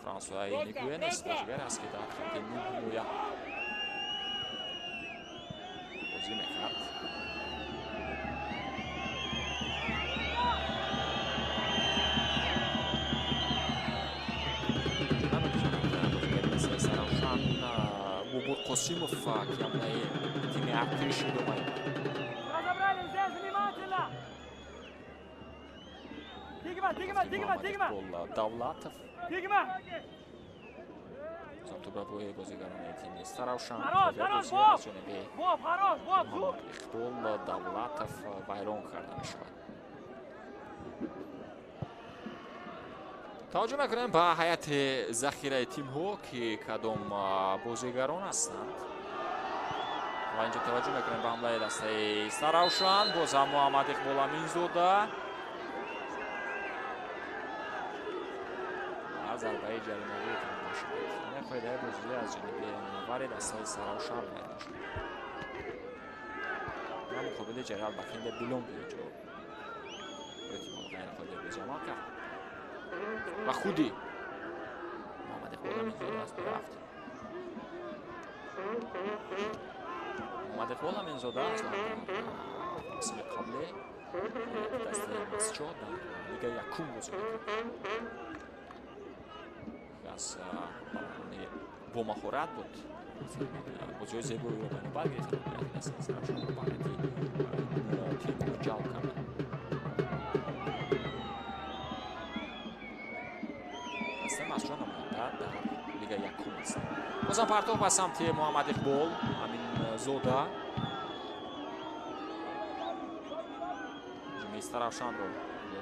Франсуа Нигуе нест бозигар аст ки дар хатти ним ҳимоя бозӣ мекард. Бобур Қосимов ки ҳамлаи тими Артеш идома дорад. Давлатов тӯбабои бозигарони тими Саравшан Иқбол Давлатов вайрон карда мешавад. таваҷҷӯҳ мекунем ба ҳайати захираи тимҳо ки кадом бозигарон ҳастанд. ва инҷо таваҷҷӯҳ мекунем ба ҳамлаи дастаи Саравшан. бозам Муҳаммад Иқбол Аминзода зарбаи ҷаримавии тамома шуд. қоидаи бозӣ аз ҷониби навари дастаи Саравшан вайрон шуд. ва муқобили ҷарал ба Кинде Билон инҷо эҳтимол ғайриқобил бозӣ амал кард. ва худи Муҳаммад Иқбол Аминзода аз рафт. Муҳаммад Иқбол Аминзода аз мавсими қабле дастаи Масҷод дар лигаи якум бозӣ мекард. аз баландони бомаҳорат буд. бозиҳои зебоиро ба нобат гирифта тим ҷалб кард. дастаи Масҷод намоянда дар лигаи якум аст. бозам партов ба самти Муҳаммад Иқбол Аминзода ҷумаи Саравшанро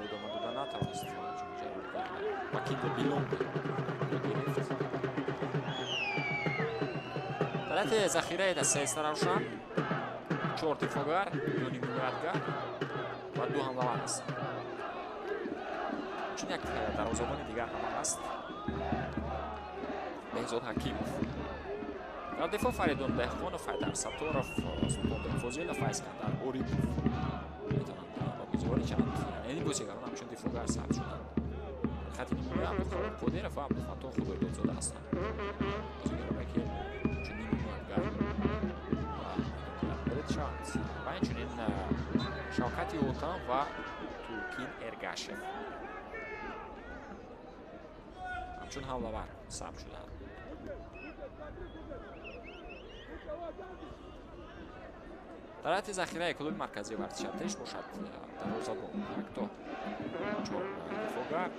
идома дода натавонист. ба Кинде Билон гирифт. ҳолати захираи дастаи Саравшан 4 дифоъгар, 2 нимҳимоятгар ва 2 ҳамлавар аст. чун як дарвозабони дигар ҳам аст. Беҳзод Ҳакимов. дар дифоъ Фаридун Деҳқонов, Ҳайдар Сатторов, Султонбек Фозилов, Искандар Орипов метавонанд ба бозивори чанд яъне бозигарон ҳамчун дифоъгар сабт шуданд. хатти нимҳимоя Абдулхолиқ Қодиров ва Абдулфатто Худойдодзода ҳастанд. бозигароне ки чун нимҳимоятгар ворид шаванд. ва инчунин Шавкати Отан ва Туркин Эргашев ҳамчун ҳамлавар сабт шуданд. дар ҳайати захираи клуби марказии варзиши Артеш бошад дарвозабон 1 то 4 дифоъгар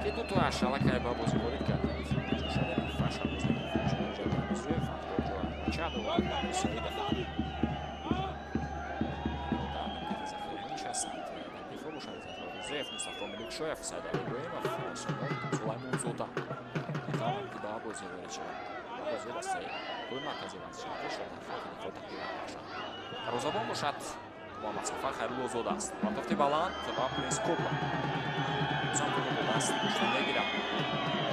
ки 2 то ашалакай ба бозиворӣ карданд. Mustafa Milikšojev, Saidar Ibrahimov, Sulaymon Zoda. Там тебя обозревали вчера. Обозревали стоит. Кульма казиван сейчас вышел, а фото фотография. Розабон бошад. Муаммад Сафа Хайрулло Зода аст. Ватофти баланд ва Принс Копа. Узам Копа аст, что мегира.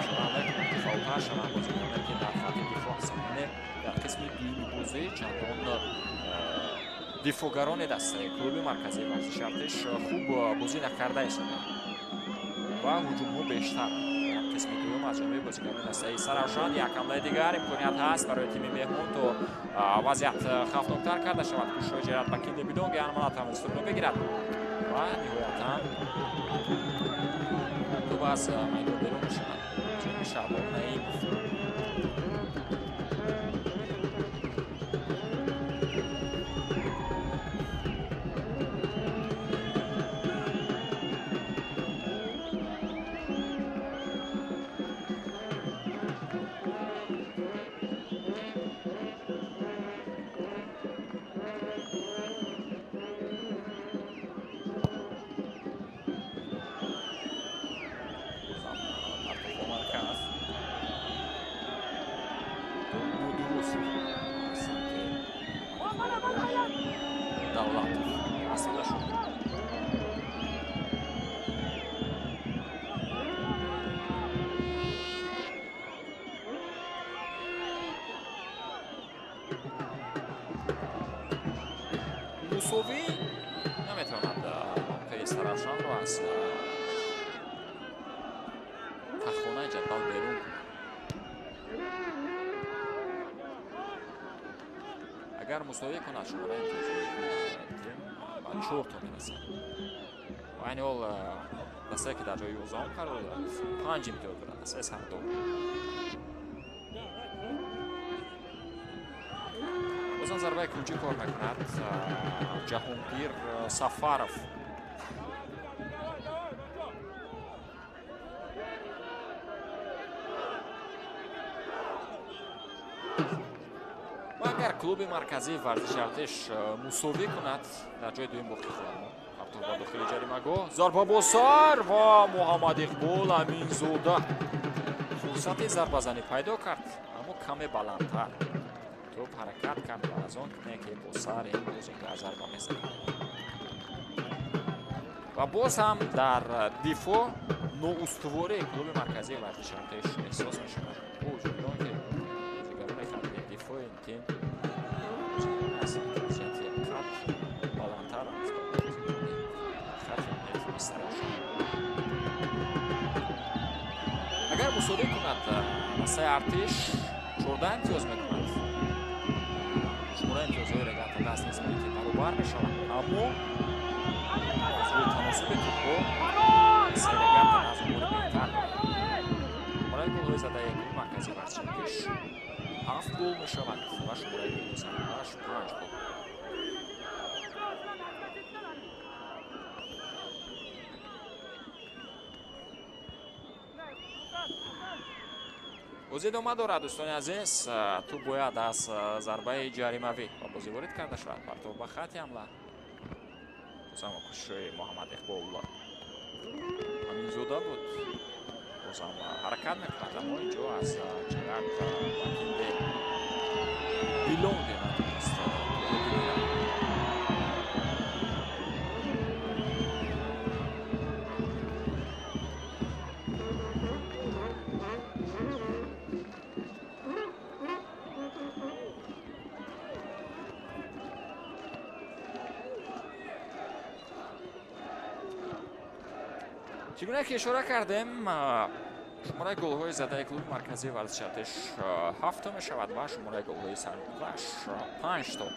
Шаралек дифаъ шарам бозикунер ки дар хати дифоъ самине дар қисми дуюми бозӣ чандон дифоъгарони дастаи клуби марказии варзиши Артеш хуб бозӣ накарда истоданд ва ҳуҷумҳо бештар дар қисми дуюм аз ҷониби бозигарони дастаи Саравшан. Як ҳамлаи дигар имконият ҳаст барои тими меҳмон то вазъият хавфноктар карда шавад. кӯшишҳои ҷират ба Кинде Бидонги Анмана тавонист тӯбро бигирад ва ниҳоятан тӯб аз майдон берун мешавад. ҷониби Шаҳбон Наимов. Мусови наметавонад моқеи Саравшанро аз таххонаи ҷадвал берун кунад. агар мусовӣ кунад шумораи имтиёзои тим ба 4 то мерасад. ва айни ҳол дастае ки дар ҷои 11 қарор дорад 5 имтиёз дорад дастаи Сардор. бозан зарбаи куҷӣ кор мекунад Ҷаҳонгир Сафаров. ва агар клуби марказии варзиши Артеш мусовӣ кунад дар ҷои дуюм боқӣ хоҳад монд. ҳафтор ба дохили ҷаримагоҳ зарба бо сар ва Муҳаммад Иқбол Аминзода фурсати зарбазанӣ пайдо кард, аммо каме баландтар. توپ حرکت کرد و از آن کنه که با سر این بازیگر ضربه میزنه و باز هم در دفاع نوستواری کلوب مرکزی ورزش ارتش احساس میشود. با وجود آن که بازیگران خط دفاع این تیم از وضعیت خط بالاتر است تا بازیگران خط حمایت مسترشان. اگر مساوی کند دسته ارتش 14 امتیاز میکند. شماره امتیازهای رقابت دست نیست که برابر میشوند، اما از روی تناسب توپ‌ها سه رقابت از امور بهتر شماره گل‌های زده کلوب مرکزی ورزش ارتش 7 گل میشوند و شماره گل‌های زده‌اش 5 گل. бозӣ идома дорад. дӯстони азиз, ту бояд аз зарбаи ҷаримавӣ ба бозӣ ворид карда шавад. партов ба хати ҳамла бозам кӯшишҳои Муҳаммад Иқбол Аминзода буд. бозам ҳаракат мекунад, аммо инҷо аз ҷагат ба Кинде Билонге натонист бигирад. чӣ гуна ки ишора кардем, шумораи голҳои задаи клуби марказии варзиши Артеш 7 то мешавад ва шумораи голҳои сарбозаш 5 то.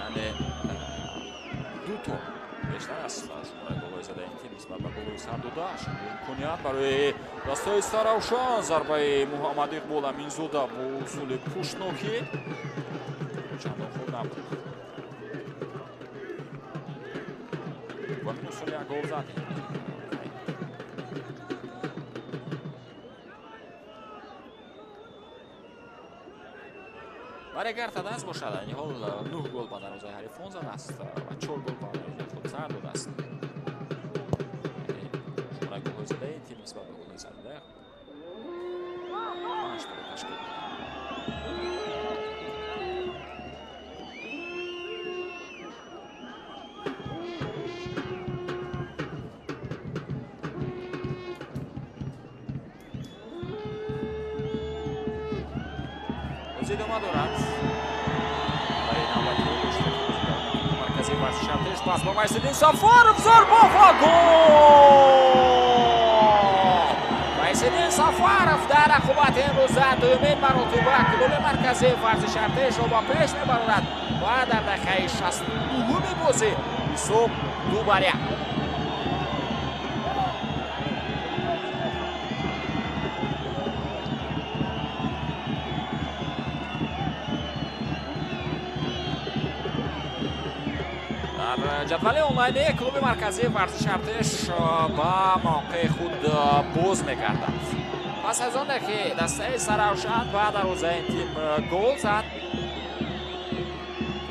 яъне 2 то бештар аст шумораи голҳои задаи ин тим нисбат ба голҳои сардодаш. имконият барои дастаи Саравшан, зарбаи Муҳаммад Иқбол Аминзода бо усули пуштнокӣ чандон хуб набуд. Usuli a gol zati. برای گرت دست باشد این حال 9 گل با دروازه حریفان زده است و 4 گل با دروازه خود سر داده است. شماره گل زده این تیم نسبت به گل زده 5 گل تشکیل می‌دهد. ادامه دارد برای نوبتی مرکزی ورزش ارتش پاس با وایسیدین سفارف ضربه و گل وایسیدین سفارف در رقابت امروز در دومین مرتبه کلوب مرکزی ورزش ارتش را با پیش میبرد و در دقیقه 62 بازی حساب 2-1. جدول آنلاین کلوب مرکزی ورزش ارتش با موقع خود باز می‌گردد. پس از آن که دسته سرروشن و دروازه این تیم گل زد،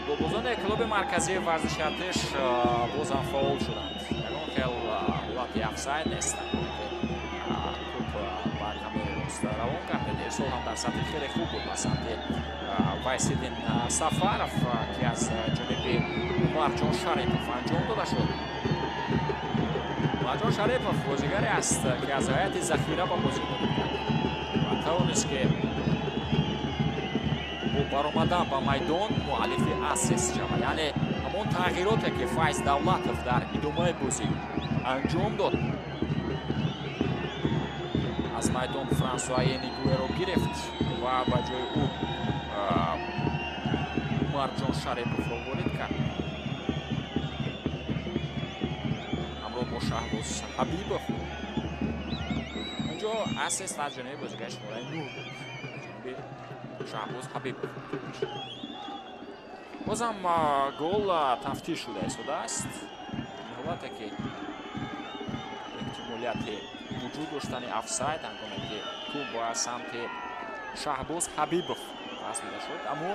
گلبازان کلوب مرکزی ورزش ارتش باز هم فاول شدند. یگان خیلی حالت افساید نیستند. توپ با کامل راست روان کرده. سول هم در سطح خیلی خوب بود با سمت وایسیدین سفارف که از جانب مرجان شریپوف انجام داده شد. مرجان شریپوف بازیگری است که از هیئت ذخیره با بازی می‌کند و توانست که با برآمدن با میدان مؤلف اسیست شود. یعنی همون تغییراتی که فایز دولتوف در ادامه بازی انجام داد از میدان فرانسوای نیگوئه را گرفت و با جای او مرجان شریپوف را وارد کرد. شهباز حبیبوف اینجا اسیست از جانب بازیگر شماره 9 بود. شهباز حبیبوف بازم گل تفتیش شده است. حالت که احتمالیت وجود داشتن افساید هنگامی که توپ با سمت شهباز حبیبوف پاس میده شد، اما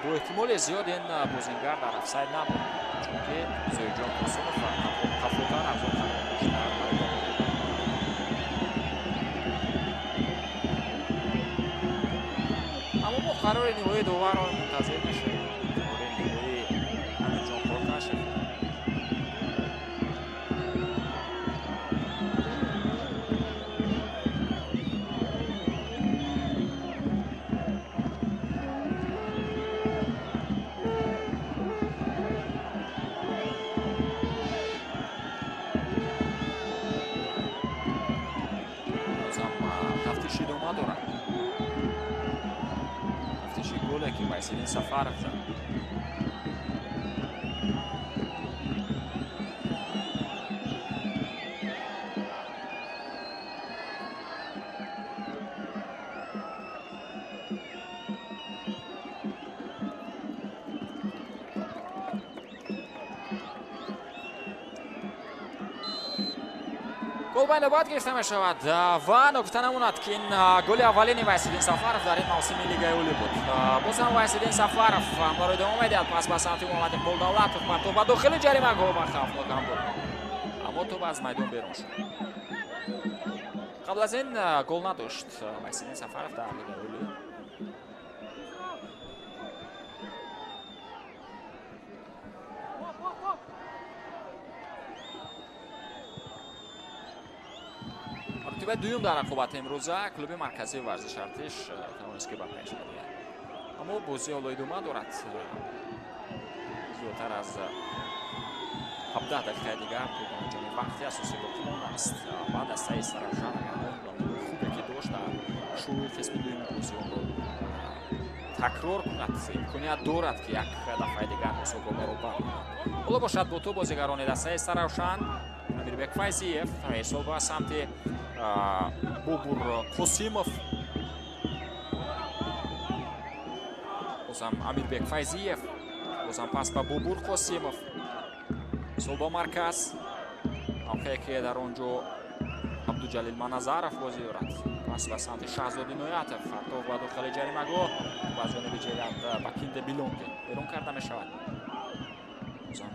با احتمال زیاد این بازیگر در افساید نبود چون که زویجان حسینوف تفاوتاً افزون قرار داشت در میدان. اما ما قرار نیمه دوم را منتظر نشیم. قرار نیمه امیرجان خورد نشیم. وایسیدین سفارف زد. گل بین باید گرفته می شود و نکته نموند که این گل اولین وایسیدین سفارف در این موسم لیگ اولی بود. باز هم وایسیدین سفارف هم برای ادامه میدهد پس به سمت محمد اقبال دولتوف مرتب و داخل جریمه گل با خطرناک بود اما توپ از میدان بیرون شد. قبل از این گل نداشت وایسیدین سفارف در لیگ اولی. مرتبه دوم در رقابت امروزه کلوب مرکزی ورزش ارتش توانست که به پیش ببرد، اما بازی حالا ادامه دارد. زودتر از 17 دقیقه دیگر توپ آنجا وقتی اساسی باقی مانده است. بعد از سعی سرافشان خوبی که داشت در شروع قسم دوم بازی آن را تکرار کند، امکانیت دارد که یک دفعه دیگر مسابقه را برگرداند. حالا باشد با تو بازیگران دسته سرافشان امیربک فیضیف حساب با سمت بوبور قاسیموف. بازم امیربک فیضیف بازم پس به بوبور قاسیموف. حساب با مرکز موقعی که در آنجا абдуҷалил маназаров бозӣ дорад. пас ба самти шаҳзоди ноятов. фартов ба дохили ҷаримагоҳ ба ҷониби ҷилад ба кинде билонге берун карда мешавад. бозам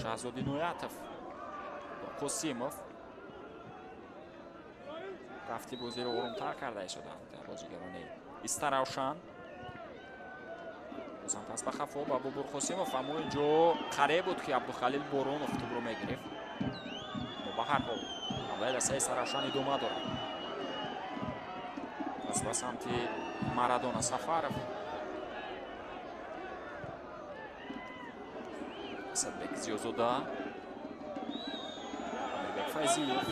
шаҳзоди ноятов ба қосимов рафти бозиро орумтар карда истоданд бозигарони истаравшан. бозам пас ба хафо ба бобур қосимов. аммо инҷо қареб буд ки абдухалил боронов тӯбро мегирифт. ба ҳар ҳол ҳамлаи дастаи Саравшан идома дорад. пас ба самти Марадона Сафаров. Асадбек Зиёзода. Амирбек Файзиев.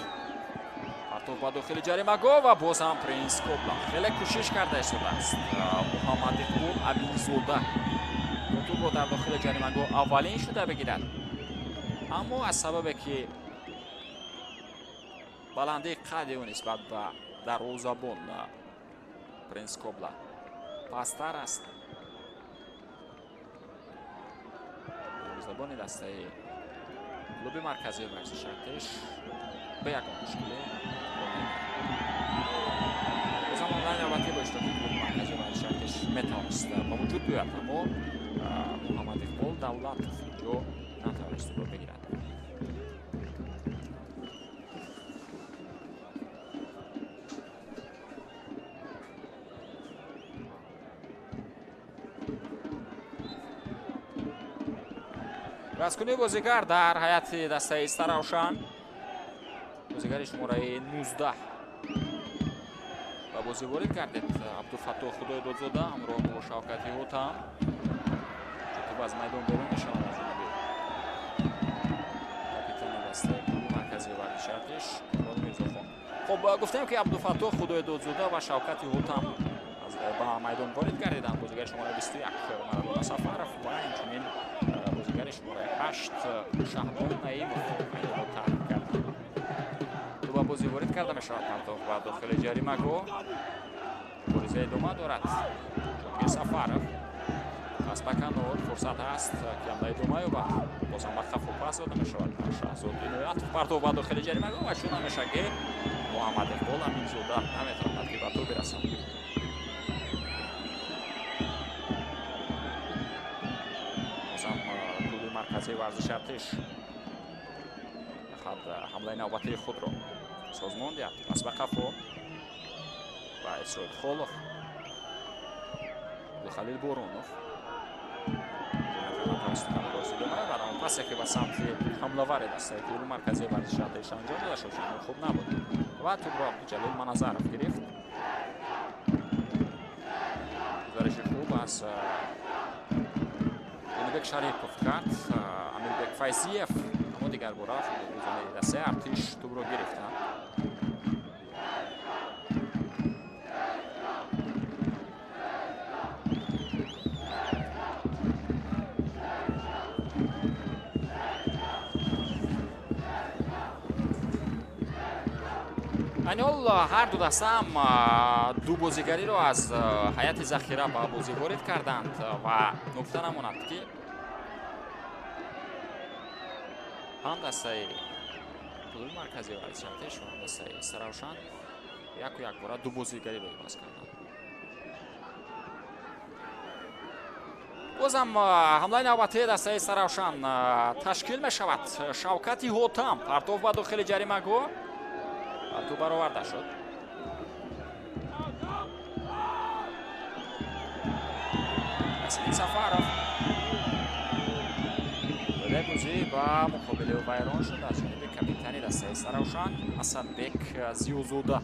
партов ба дохили ҷаримагоҳ ва боз ҳам Принс Кобла хеле кӯшиш карда истодааст. Муҳаммад Иқбол Аминзода тӯбро дар дохили ҷаримагоҳ аввалин шуда бигирад. аммо аз сабабе ки баландии қадди ӯ нисбат ба дарвозабон Принс Кобла пасттар аст. дарвозабони дастаи клуби марказии варзиши Артеш ба ягон мушкиле бозам онлайн албатта бо иштироки клуби марказии варзиши Артеш метавонист ба вуҷуд биёяд. аммо Муҳаммад Иқбол Давлатов инҷо натавонист тӯбро бигирад. раскунии бозигар дар ҳайати дастаи Старавшан бозигари шумораи 19 ба бозӣ ворид гардид. Абдулфаттоҳ Худоидодзода ҳамроҳ бо Шавкати Ҳутам чутуб аз майдон берун мешавад аз ҷониби капитани дастаи клуби марказии варзиши Артеш Мурод Мирзохон. хоб гуфтем ки Абдулфаттоҳ Худоидодзода ва Шавкати Ҳутам ба майдон ворид гардиданд. бозигари шумораи 21 Марадона Сафаров ва инчунин бозигари шумораи 8 Шаҳбон Наимов майдонро тарк карданд. ту ба бозӣ ворид карда мешавад. партов ба дохили ҷаримагоҳ бориза идома дорад. ҷонгир Сафаров пас ба канор фурсат аст ки ҳамла идома ёбад. бозам ба хафо пас дода мешавад. Шаҳзоди Ноятов партов ба дохили ҷаримагоҳ ва шуд намешад ки Муҳаммад Иқбол Аминзода наметавонад ки ба ту бирасад. марказии варзиши Артеш мехоҳад ҳамлаи навбатии худро созмон диҳад. пас ба қафо ба Исроил Холов Абдухалил Боронов пасе ки ба самти ҳамлавари дастаи клуби марказии варзиши Артеш анҷом дода шуд хуб набуд ва тӯбро Абдуҷалил Маназаров гирифт. гузариши хуб аз Ҷонибек Шарипов кард. Амирбек Файзиев аммо дигар бора футболбозони дастаи Артиш тӯбро гирифтанд. айни ҳол ҳар ду даста ҳам ду бозигариро аз ҳайати захира ба бозӣ ворид карданд ва нукта намонад ки ҳам дастаи клуби марказии варзиши Артеш ва ҳам дастаи Саравшан яку як бора ду бозигариро иваз карданд. бозам ҳамлаи навбатии дастаи Саравшан ташкил мешавад. Шавкати Ҳутам партов ба дохили ҷаримагоҳ ту бароварда шуд. Асадбек Сафаров бозӣ ба муқобили вайрон шуд аз ҷониби капитани дастаи Саравшан Асадбек Зиёзода.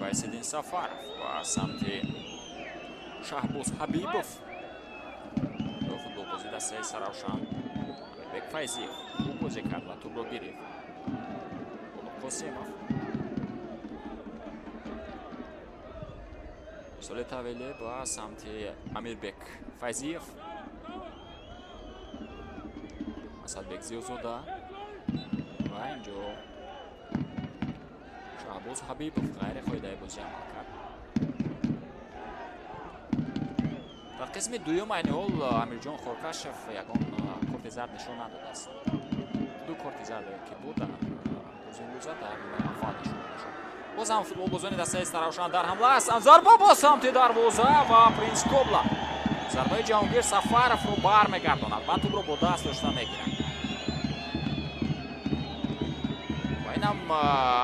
Вайсиддин Сафаров ва самти Шаҳбоз Ҳабибов ё футболбози дастаи Саравшан. Амирбек Файзиев хуб бозӣ кард ва тӯбро гирифт. Қосимов соли тавеле ба самти Амирбек Файзиев. Асадбек Зиёзода ва инҷо Шаҳбоз Ҳабибов ғайри қоидаи бозӣ амал кард. дар қисми дуюм айни ҳол Амирҷон Хоркашев ягон корти зард нишон надодааст. ду корти зарде ки буд дар рӯзи имрӯза дар аввал нишон додашуд. боз ҳам футболбозони дастаи Старавшан дар ҳамла ҳастанд. Зарба бо самти дарвоза ва Принс Кобла зарбаи Ҷаҳонгир Сафаровро бармегардонад ва тӯбро бо даст дошта мегирад. ва инам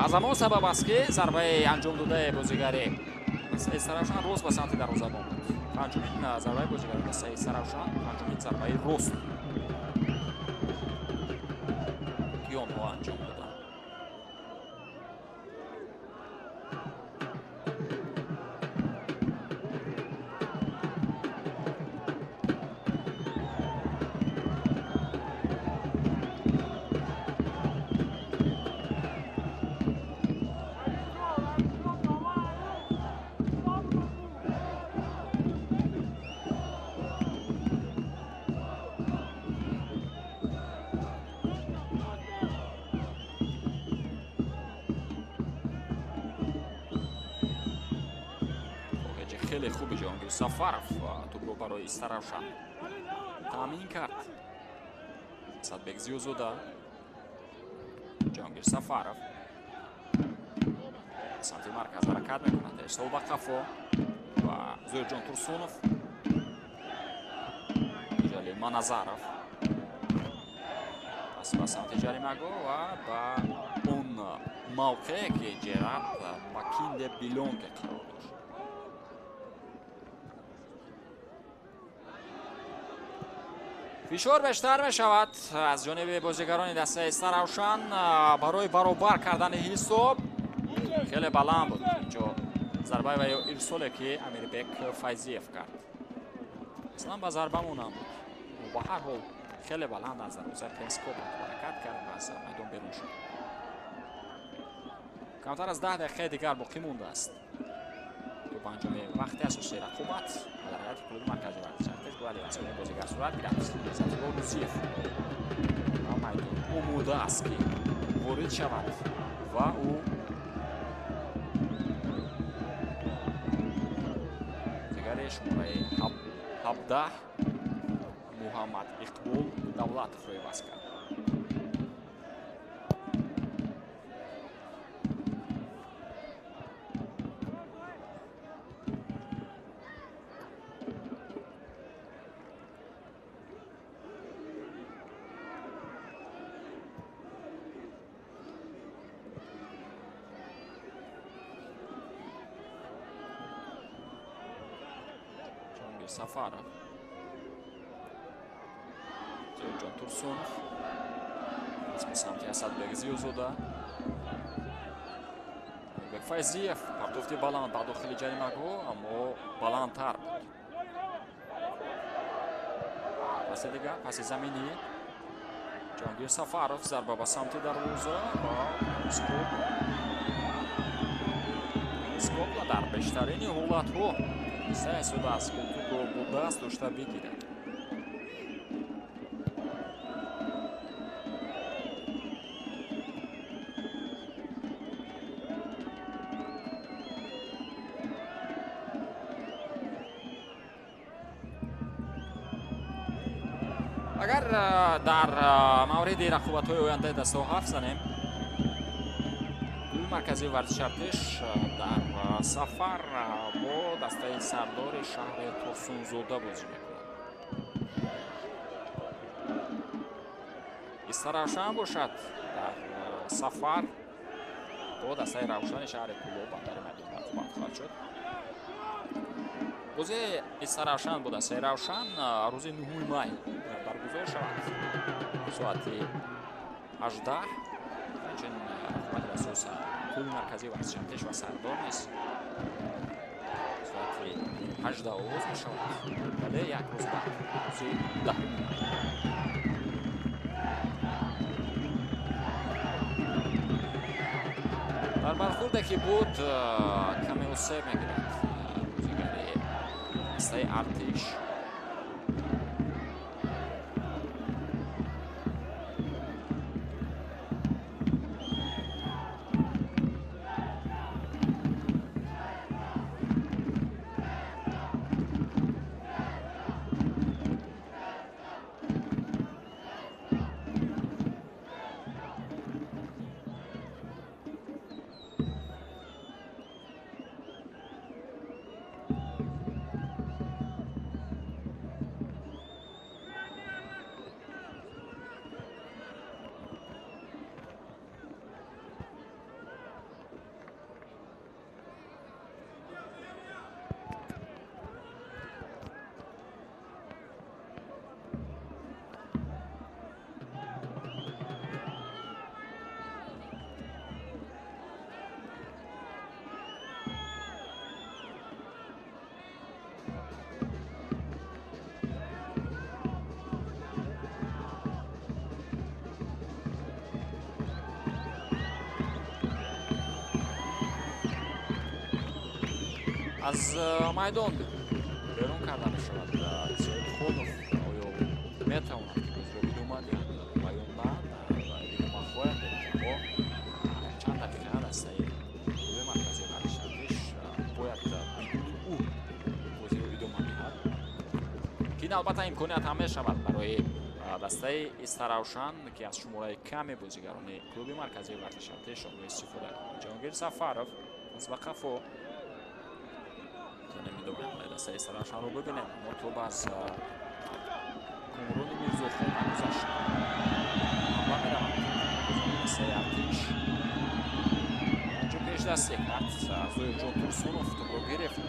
аз ҳамон сабаб аст ки зарбаи анҷом додаи бозигари дастаи Старавшан рост ба самти дарвозабон буд. панҷумин зарбаи бозигари дастаи Старавшан, панҷумин зарбаи рост ки онҳо анҷом доданд. خیلی خوبی جهانگیر سفرов توپро барои Старавшан таъмин кард. Асадбек Зиёзода, Ҷаҳонгир Сафаров самти марказ ҳаракат мекунад. Эҳсол ба қафо ва Зӯрҷон Турсунов, Иҷали Маназаров пас ба самти ҷаримагоҳ ва ба он мавқеъе ки Ҷерард Макинде Билонге қарор дошт. фишор бештар мешавад аз ҷониби бозигарони дастаи Старавшан барои баробар кардани ҳисоб. хеле баланд буд инҷо зарбаи ва ё ирсоле ки Амирбек Файзиев кард. аслан ба зарба монам буд. ба ҳар ҳол хеле баланд аз дарвозаи Принс Кобла ҳаракат кард ва аз майдон берун шуд. камтар аз 10 дақиқаи дигар боқӣ мондааст. панҷуми вақти асосии рақобат дар ҳайати клуби маркази варзиши Артеш бо алиансиони бозигар сурат гирад. Сабзивор Рӯзиев ба майдон омода аст ки ворид шавад ва ӯ бозигари шумораи 17 Муҳаммад Иқбол Давлатовро иваз кард. Сафаров, Зӯрҷон Турсунов ба самти Асадбек Зиёзода, Амирбек Файзиев партофти баланд ба дохили ҷаримагоҳ, аммо баландтар буд. паси дигар, паси заминӣ Ҷаҳонгир Сафаров зарба ба самти дарвоза ва Скобла дар бештарини ҳолатҳо саъй шудааст ки тӯбро бо даст дошта бигирад. агар дар мавриди рақобатҳои ояндаи дастаҳо ҳарф занем, марказии варзиши Артеш дар сафар бо дастаи сардори шаҳри Турсунзода бозӣ мекунад. Старавшан бошад дар сафар бо дастаи равшани шаҳри Кӯлоб дар майдон рақобат хоҳад шуд. бозии Старавшан бо дастаи равшан рӯзи 9 май баргузор шавад соати 18. инчунин рақобати асос клуби марказии варзиши Артеш ва сардор нест соати 18 оғоз мешавад, вале як рӯз баъд рӯзи 10 май. дар бархӯрде ки буд каме осеб мегирад бозигари дастаи артиш. аз майдон берун карда мешавад. Саидхонов оё метавонад ки бозиро бидумад ё майондан видумахояд мо чанд дақиқа дастаи клуби марказии варзишартиш бояд бидуни ӯ бозиро идома диҳад ки ин албатта имконият ҳам мешавад барои дастаи Истаравшан ки аз шумораи каме бозигарони клуби марказии варзишартиш онҳо истифода кунад. Ҷаҳонгир Сафаров аз ба қафо نمیدونم دسته استراشان رو ببینیم مطلوب از کمرون میرزوخون نگذاشت اما میرم دسته ارتش اینجا پیش دسته کرد زوی جون ترسونوف تو رو گرفت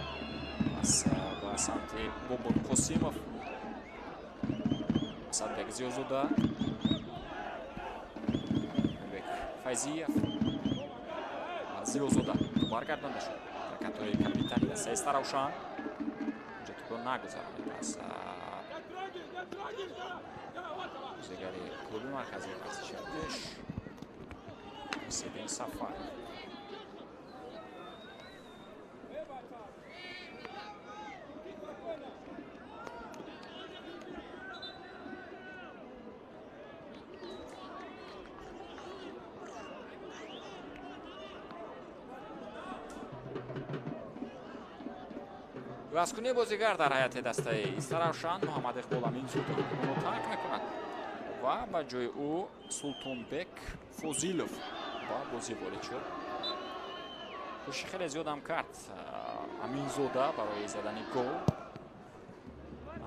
از با سمت بوبون قسیموف صدق زیوزودا بک فایزیف زیوزودا برگردانده شد который капитан дастаи Старавшан инҷо тӯбро нагузаронид аз бозигари клуби марказии варзишартиш Ҳусейн Сафаров. ивазкунии бозигар дар ҳайати дастаи Истаравшан Муҳаммад Иқбол Аминзодиро тарк мекунад ва ба ҷои ӯ Султонбек Фозилов ба бозӣ ворид шуд. кӯшиши хеле зиёдам кард Аминзода барои задани гол,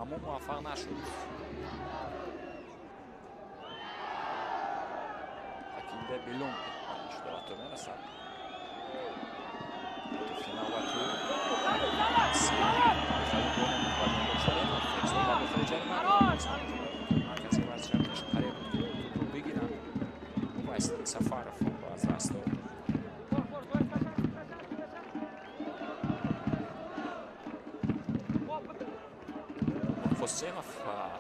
аммо муваффақ нашуд. Акинде Белон шуда ба ту мерасад. Сафаров возрастал. Фосенов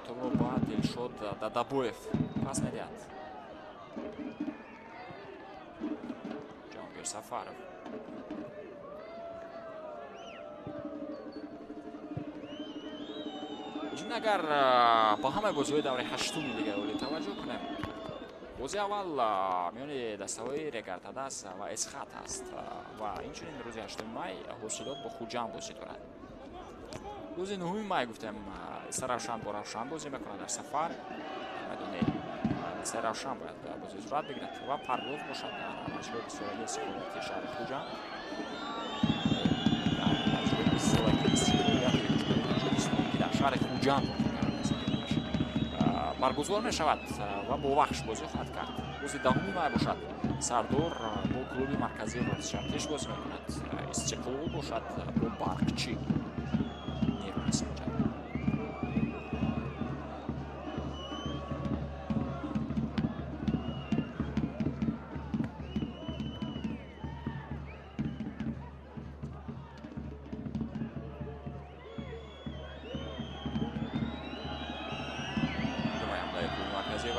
тӯбро ба Дилшод Дадабоев пас медиҳад. Ҷаҳонгир Сафаров агар ба ҳамаи бозиҳои давраи ҳаштуми лигаи олӣ таваҷҷӯҳ кунем, бозии аввал миёни дастаҳои Регартадас ва Эсхат аст ва инчунин рӯзи 8 май ҳосилот бо Хуҷанд бозӣ дорад. рӯзи 9 май гуфтем Истаравшан бо Равшан бозӣ мекунад дар сафар. майдони дастаи Равшан бояд бозӣ сурат бигирад ва парвоз бошад дар маҷрои 21 сикунати шаҳри Хуҷанд. шаҳри Хуҷанд баргузор мешавад ва бо вахш бозӣ хоҳад кард. рӯзи 10 май бошад Сардор бо клуби марказии варзишартиш бозӣ мекунад. Истиқлол бошад бо Барқчӣ. Нерӯи Синҷаб.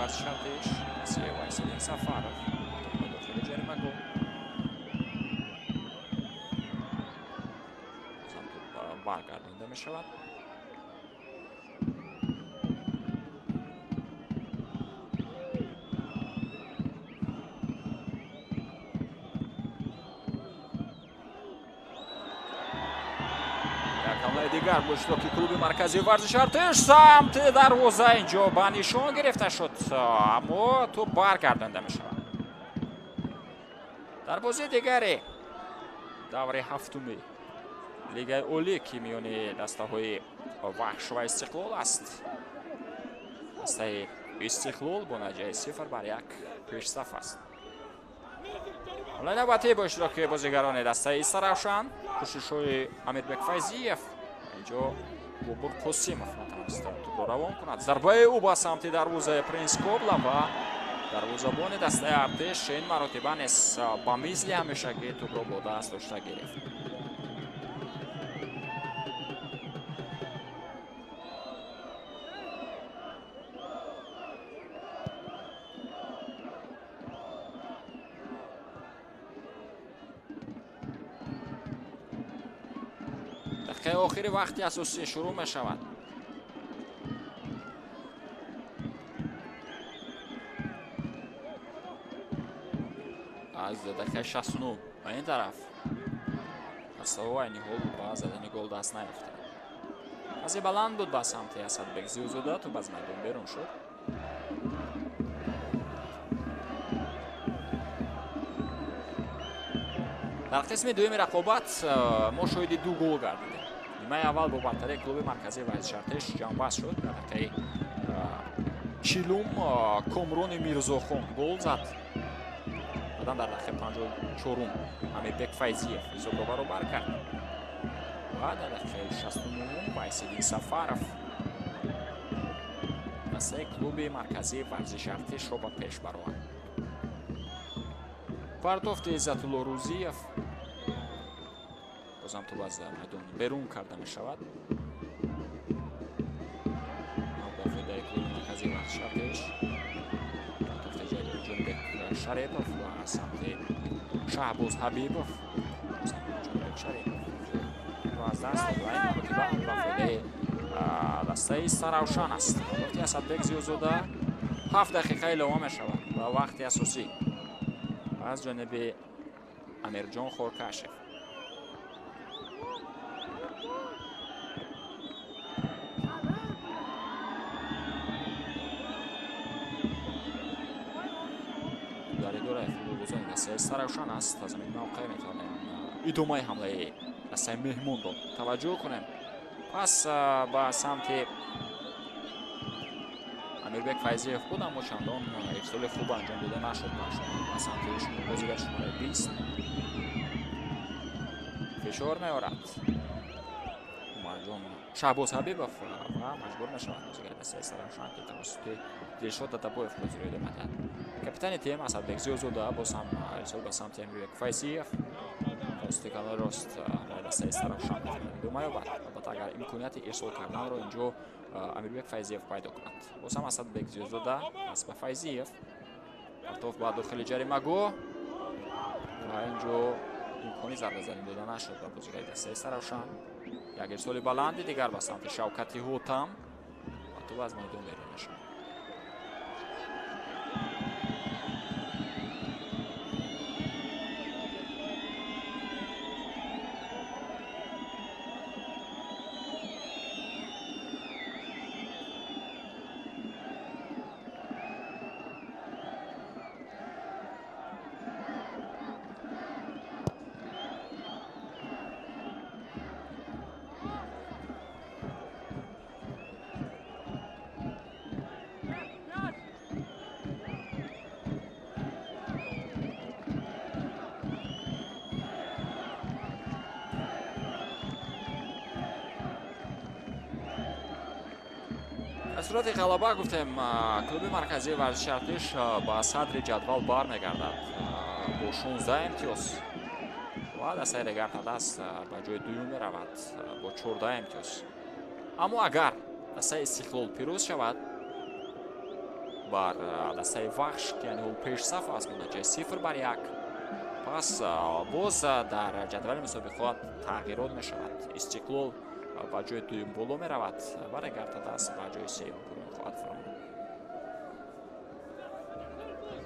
варзишартиш Ҳусейн Сафаров ба дохили ҷарима гол. бозам туп баргардонда мешавад. дигар бо иштироки клуби марказии варзиши Артеш самти дарвоза инҷо ба нишон гирифта шуд, аммо туп баргардонда мешавад. дар бозии дигаре даври ҳафтуми лигаи олӣ ки миёни дастаҳои ваҳш ва истиқлол аст, дастаи истиқлол бо натиҷаи 0-1 пешсаф аст. ҳолаи навбатӣ бо иштироки бозигарони дастаи Иса Равшан, кӯшишҳои Амирбек Файзиев. инҷо Бобур Қосимов натавонист тӯбро равон кунад. зарбаи ӯ ба самти дарвозаи Принс Кобла ва дарвозабони дастаи Артеш ин маротиба нес ба мисли ҳамешагӣ тӯбро бо даст дошта гирифт. دقیقه آخری وقتی اساسی شروع می شود. از دقیقه 69 به این طرف اساو اینی هول با زدن گل دست نیافته. از بلند بود با سمت اسدبک زیوزوده تو باز میدون بیرون شد. در قسم دوم رقابت ما شاهد دو گل گردیدیم. نیمه اول با برتری کلوب مرکزی ورزش ارتش جانباز شد. در دقیقه 40 کامران میرزاخان گل زد. بعد در دقیقه 54 امیربک فیضیف حساب رو برکرد. و در دقیقه 69 وایسیدین سفارов دسته کلوب مرکزی ورزش ارتش رو به پیش برآورد. پرتافت عزتالله روزیف بازم تو باز میدون بیرون کرده می شود. مدافع کلوب مرکزی ورزش ارتش پرتافت جنبک شریپов و سمت شهباز حبیبов جنبک شریپов و از دست دادن مدافع دسته ایسا روشن است. وقتی اسدبک زیوزوده 7 دقیقه اعلام می شود و وقتی اساسی از جانب امیرجان خورکاشف. داره دوره فوتبالبازان دسته ایسا روشن است. از این موقع میتونیم ادامه حمله دسته مهمون رو توجه کنیم. پس با سمت امیربک فیضیف بود اما چندان افضال خوب انجام داده نشد. با سمت بازیگر شماره 20 فشار میارد مرجان شهباز حبیبов و مجبور میشود بازیگر دسته ایسا روشن که توسط دلشاد داتابویف بازی داده میدهد. کاپیتان تیم اسدبک زیوزوده باز هم ارسال به سمت امیربک فیضیف توسط کانال راست دسته ایسا روشن ادامه یابد. البته اگر امکانیت ارسال کردن رو اینجا امیربک فیضیف پیدا کند. باز هم اسدبک زیوزوده از به فیضیف پرتاف با داخل جریمه گو و اینجا امکانی ضربه زدن داده نشد به بازیگر دسته ایسا روشن. یک ارسال بلندی دیگر به سمت شوکتی هوتم و تو از میدان بیرون میشود. در صورت غلبه گفتیم کلوب مرکزی ورزش ارتش با صدر جدول برمیگردد با 16 امتیاز و دسته دیگر تا دست به جای دوم میرود با 14 امتیاز. اما اگر دسته استقلال پیروز شود بر دسته وحش که یعنی پیش صف است با نتیجه 0-1 پس باز در جدول مسابقات تغییرات می شود. استقلال ба ҷои дуюм боло меравад, баргардад аст ба ҷои сеюм бурун хоҳад фаромад.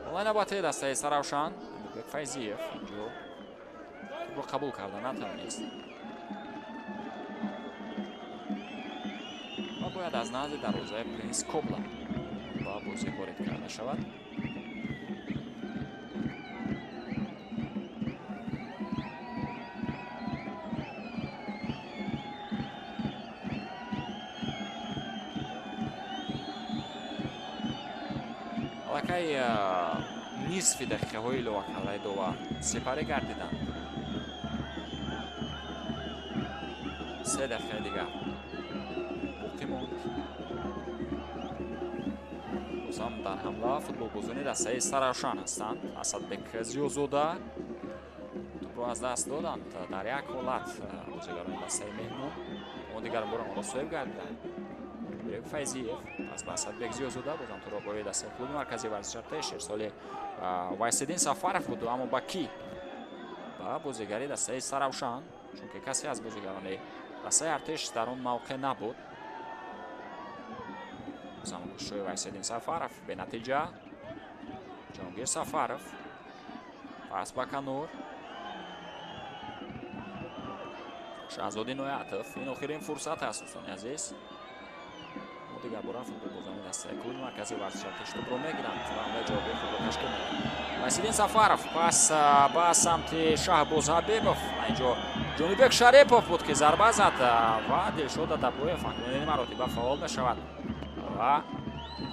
ҳоло навбати дастаи Саравшан, Амирбек Файзиев инҷо тӯбро қабул карда натавонист ва бояд аз назди дарвозаи Принс Кобла ба бозӣ ворид карда шавад. аллакай нисфи дақиқаҳои илова кардаи довар сепарӣ гардиданд. 3 дақиқаи дигар боқӣ монд. бозам дар ҳамла футболбозони дастаи Саравшан ҳастанд. Асадбек Зиёзода тӯбро аз даст доданд. Дар як ҳолат бозигарони дастаи меҳмон мо дигар бора онро соҳиб гардиданд. Амирбек Файзиев аз ба Асадбек Зиёзода бозам тӯро бои дастаи клуби марказии варзиши Артеш ирсоли Вайсиддин Сафаров буд, аммо ба ки? Ба бозигари дастаи Саравшан, чунки касе аз бозигарони дастаи Артеш дар он мавқеъ набуд. бозам кӯшишҳои Вайсиддин Сафаров бенатиҷа. Ҷаҳонгир Сафаров пас ба Канур. Шаҳзоди Ноятов. ин охирин фурсат аст дӯстони азиз. мо дигар бора футболбозони дастаи клуби марказии варзиши Артеш тӯбро мегиранд ва ҳамлаи ҷавобии худро ташкил медиҳанд. Вайсиддин Сафаров пас ба самти Шаҳбоз Ҳабибов. Инҷо Ҷонибек Шарипов буд ки зарба зад ва Дилшод Адабоев акнунини маротиба фаъол мешавад ва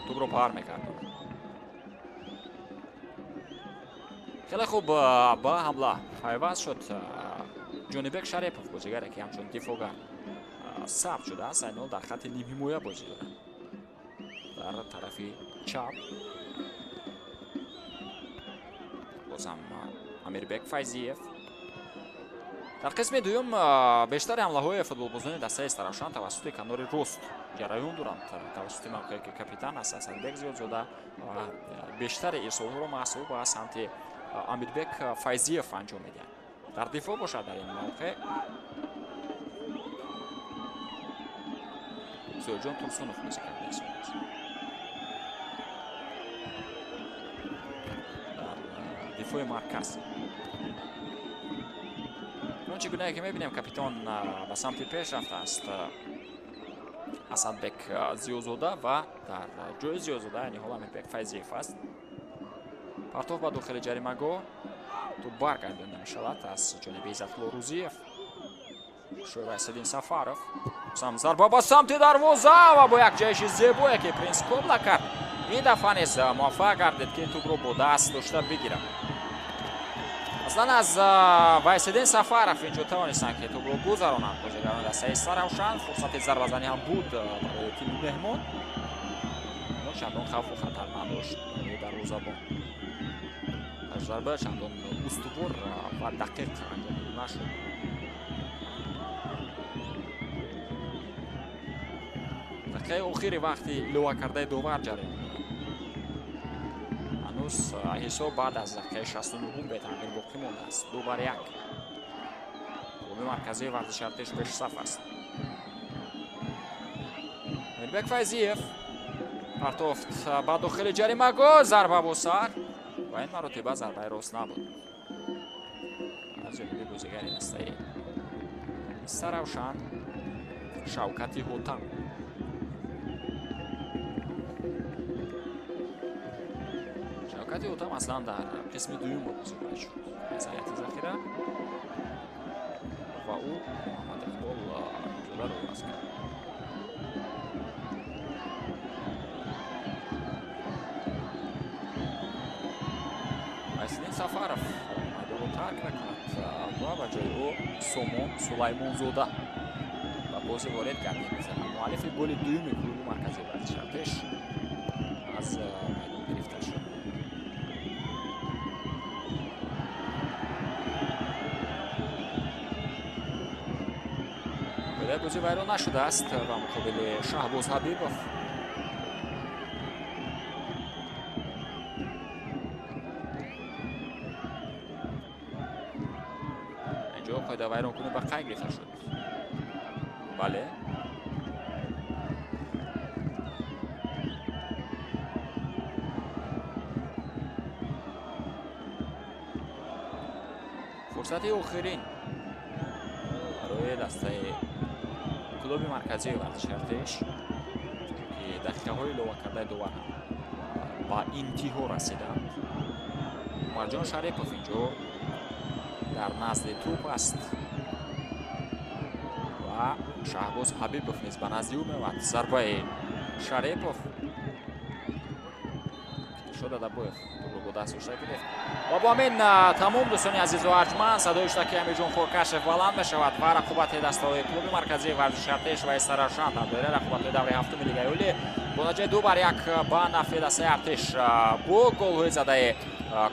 тӯбро пар мекардад. хеле хуб ба ҳамла пайваст шуд Ҷонибек Шарипов, бозигаре ки ҳамчун дифоъгар сабт шудааст. айнол дар хатти нимҳимоя бозӣ дорад дар тарафи чап. бозам Амирбек Файзиев. дар қисми дуюм бештари ҳамлаҳои футболбозони дастаи Саравшан тавассути канори рост ҷараён доранд. тавассути мавқеъе ки капитан аст Асадбек Зиёзода ва бештари ирсолҳоро маҳсуб ба самти Амирбек Файзиев анҷом медиҳанд. дар дифоъ бошад дар ин мавқеъ Зиёдҷон Турсунов бозӣ карда ҳисобаст. дар дифоъи марказ чунчи гунаҳе ки мебинем капитон ба самти пеш рафтааст Асадбек Зиёзода ва дар ҷои Зиёзода айни ҳол Амирбек Файзиев аст. партов ба дохили ҷаримагоҳ тӯб баргардонда мешавад аз ҷониби Иззатулло Рӯзиев. шӯи Вайсиддин Сафаров. сам зарба ба самти дарвоза ва бо як ҷаҳиши зебое ки Принс Кобла кард. ин дафъа низ муваффақ гардид ки ин тӯбро бо даст дошта бигирад. аслан аз Вайсиддин Сафаров инҷо тавонистанд ки тӯбро гузаронанд бозигарони дастаи Саравшан. фурсати зарбазанӣ ҳам буд барои тими меҳмон. чандон хавфу хатар надошт дарвозабон. зарба чандон устувор ва дақиқ анҷом нашуд. дақиқаи охири вақти илова кардаи довар ҷараён дорад. ҳанӯз ҳисоб баъд аз дақиқаи 69 бетағйир боқӣ мондааст. 2-1. клуби марказии варзиши Артеш пешсаф аст. Амирбек Файзиев партофт ба дохили ҷаримагоҳ. зарба бо сар ва ин маротиба зарбаи рост набуд. аз ҷониби бозигари дастаи Саравшан Шавкати Ҳотам. Шавкати Ҳотам аслан дар қисми дуюм бозигирӣ шуд аз ҳайати захира ва ӯ Муҳаммад Иқбол ҷуларо аз кард. Вайсиддин Сафаров майдонро тарк мекунад ва ба ҷои ӯ Сомон Сулаймонзода ба бозӣ ворид гардид. муаллифи голи дуюми клуби марказии варзиши Артеш аз майдон гирифта шуд. бояд бозӣ вайрон нашудааст ва муқобили Шаҳбоз Ҳабибов. инҷо қоида вайронкунӣ ба қай гирифта шуд. бале фурсати охирин барои дастаи клуби марказии варзиши Артеш ки дақиқаҳои илова кардаи дувар ба интиҳо расиданд. Умарҷон Шарипов инҷо дар назди туп аст ва Шаҳбоз Ҳабибов низ ба назди ӯ меовад. Зарбаи Шарипов шуда Дабоев тӯбро бо даст ошта гирифт ва бо ҳамин тамом дӯстони азизу арҷманд садои иштаки Амирҷон Хуркашев баланд мешавад ва рақобати дастаҳои клуби марказии варзиши Артеш ва Истар Равшан дар доираи рақобатҳои давраи ҳафтуми Лигаи Олӣ бо натиҷаи 2-1 ба нафъи дастаи Артеш бо голҳои задаи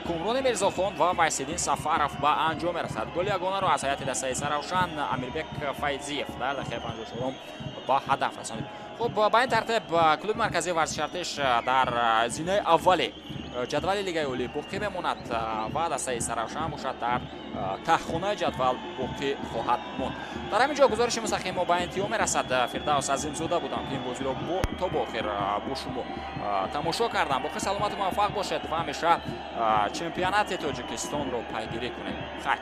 Кумрони Мирзохон ва Вайсиддин Сафаров ба анҷом мерасад. Голи ягонаро аз ҳайати дастаи Истар Равшан Амирбек Файзиев дар дақиқаи 54 ба ҳадаф расонид. Хуб, ба ин тартиб клуби марказии варзиши Артеш дар зинаи аввали ҷадвали Лигаи Олӣ боқӣ мемонад ва дастаи Истар Равшан бошад дар таҳхонаи ҷадвал боқӣ хоҳад монд. Дар ҳамин ҷо гузориши мустақимо ба интиҳо мерасад. Фирдавс Азимзода будам ки ин бозиро то бо охир бо шумо тамошо кардам. боқӣ саломату муваффақ бошед ва ҳамеша чемпионати Тоҷикистонро пайгирӣ кунед. Хайр.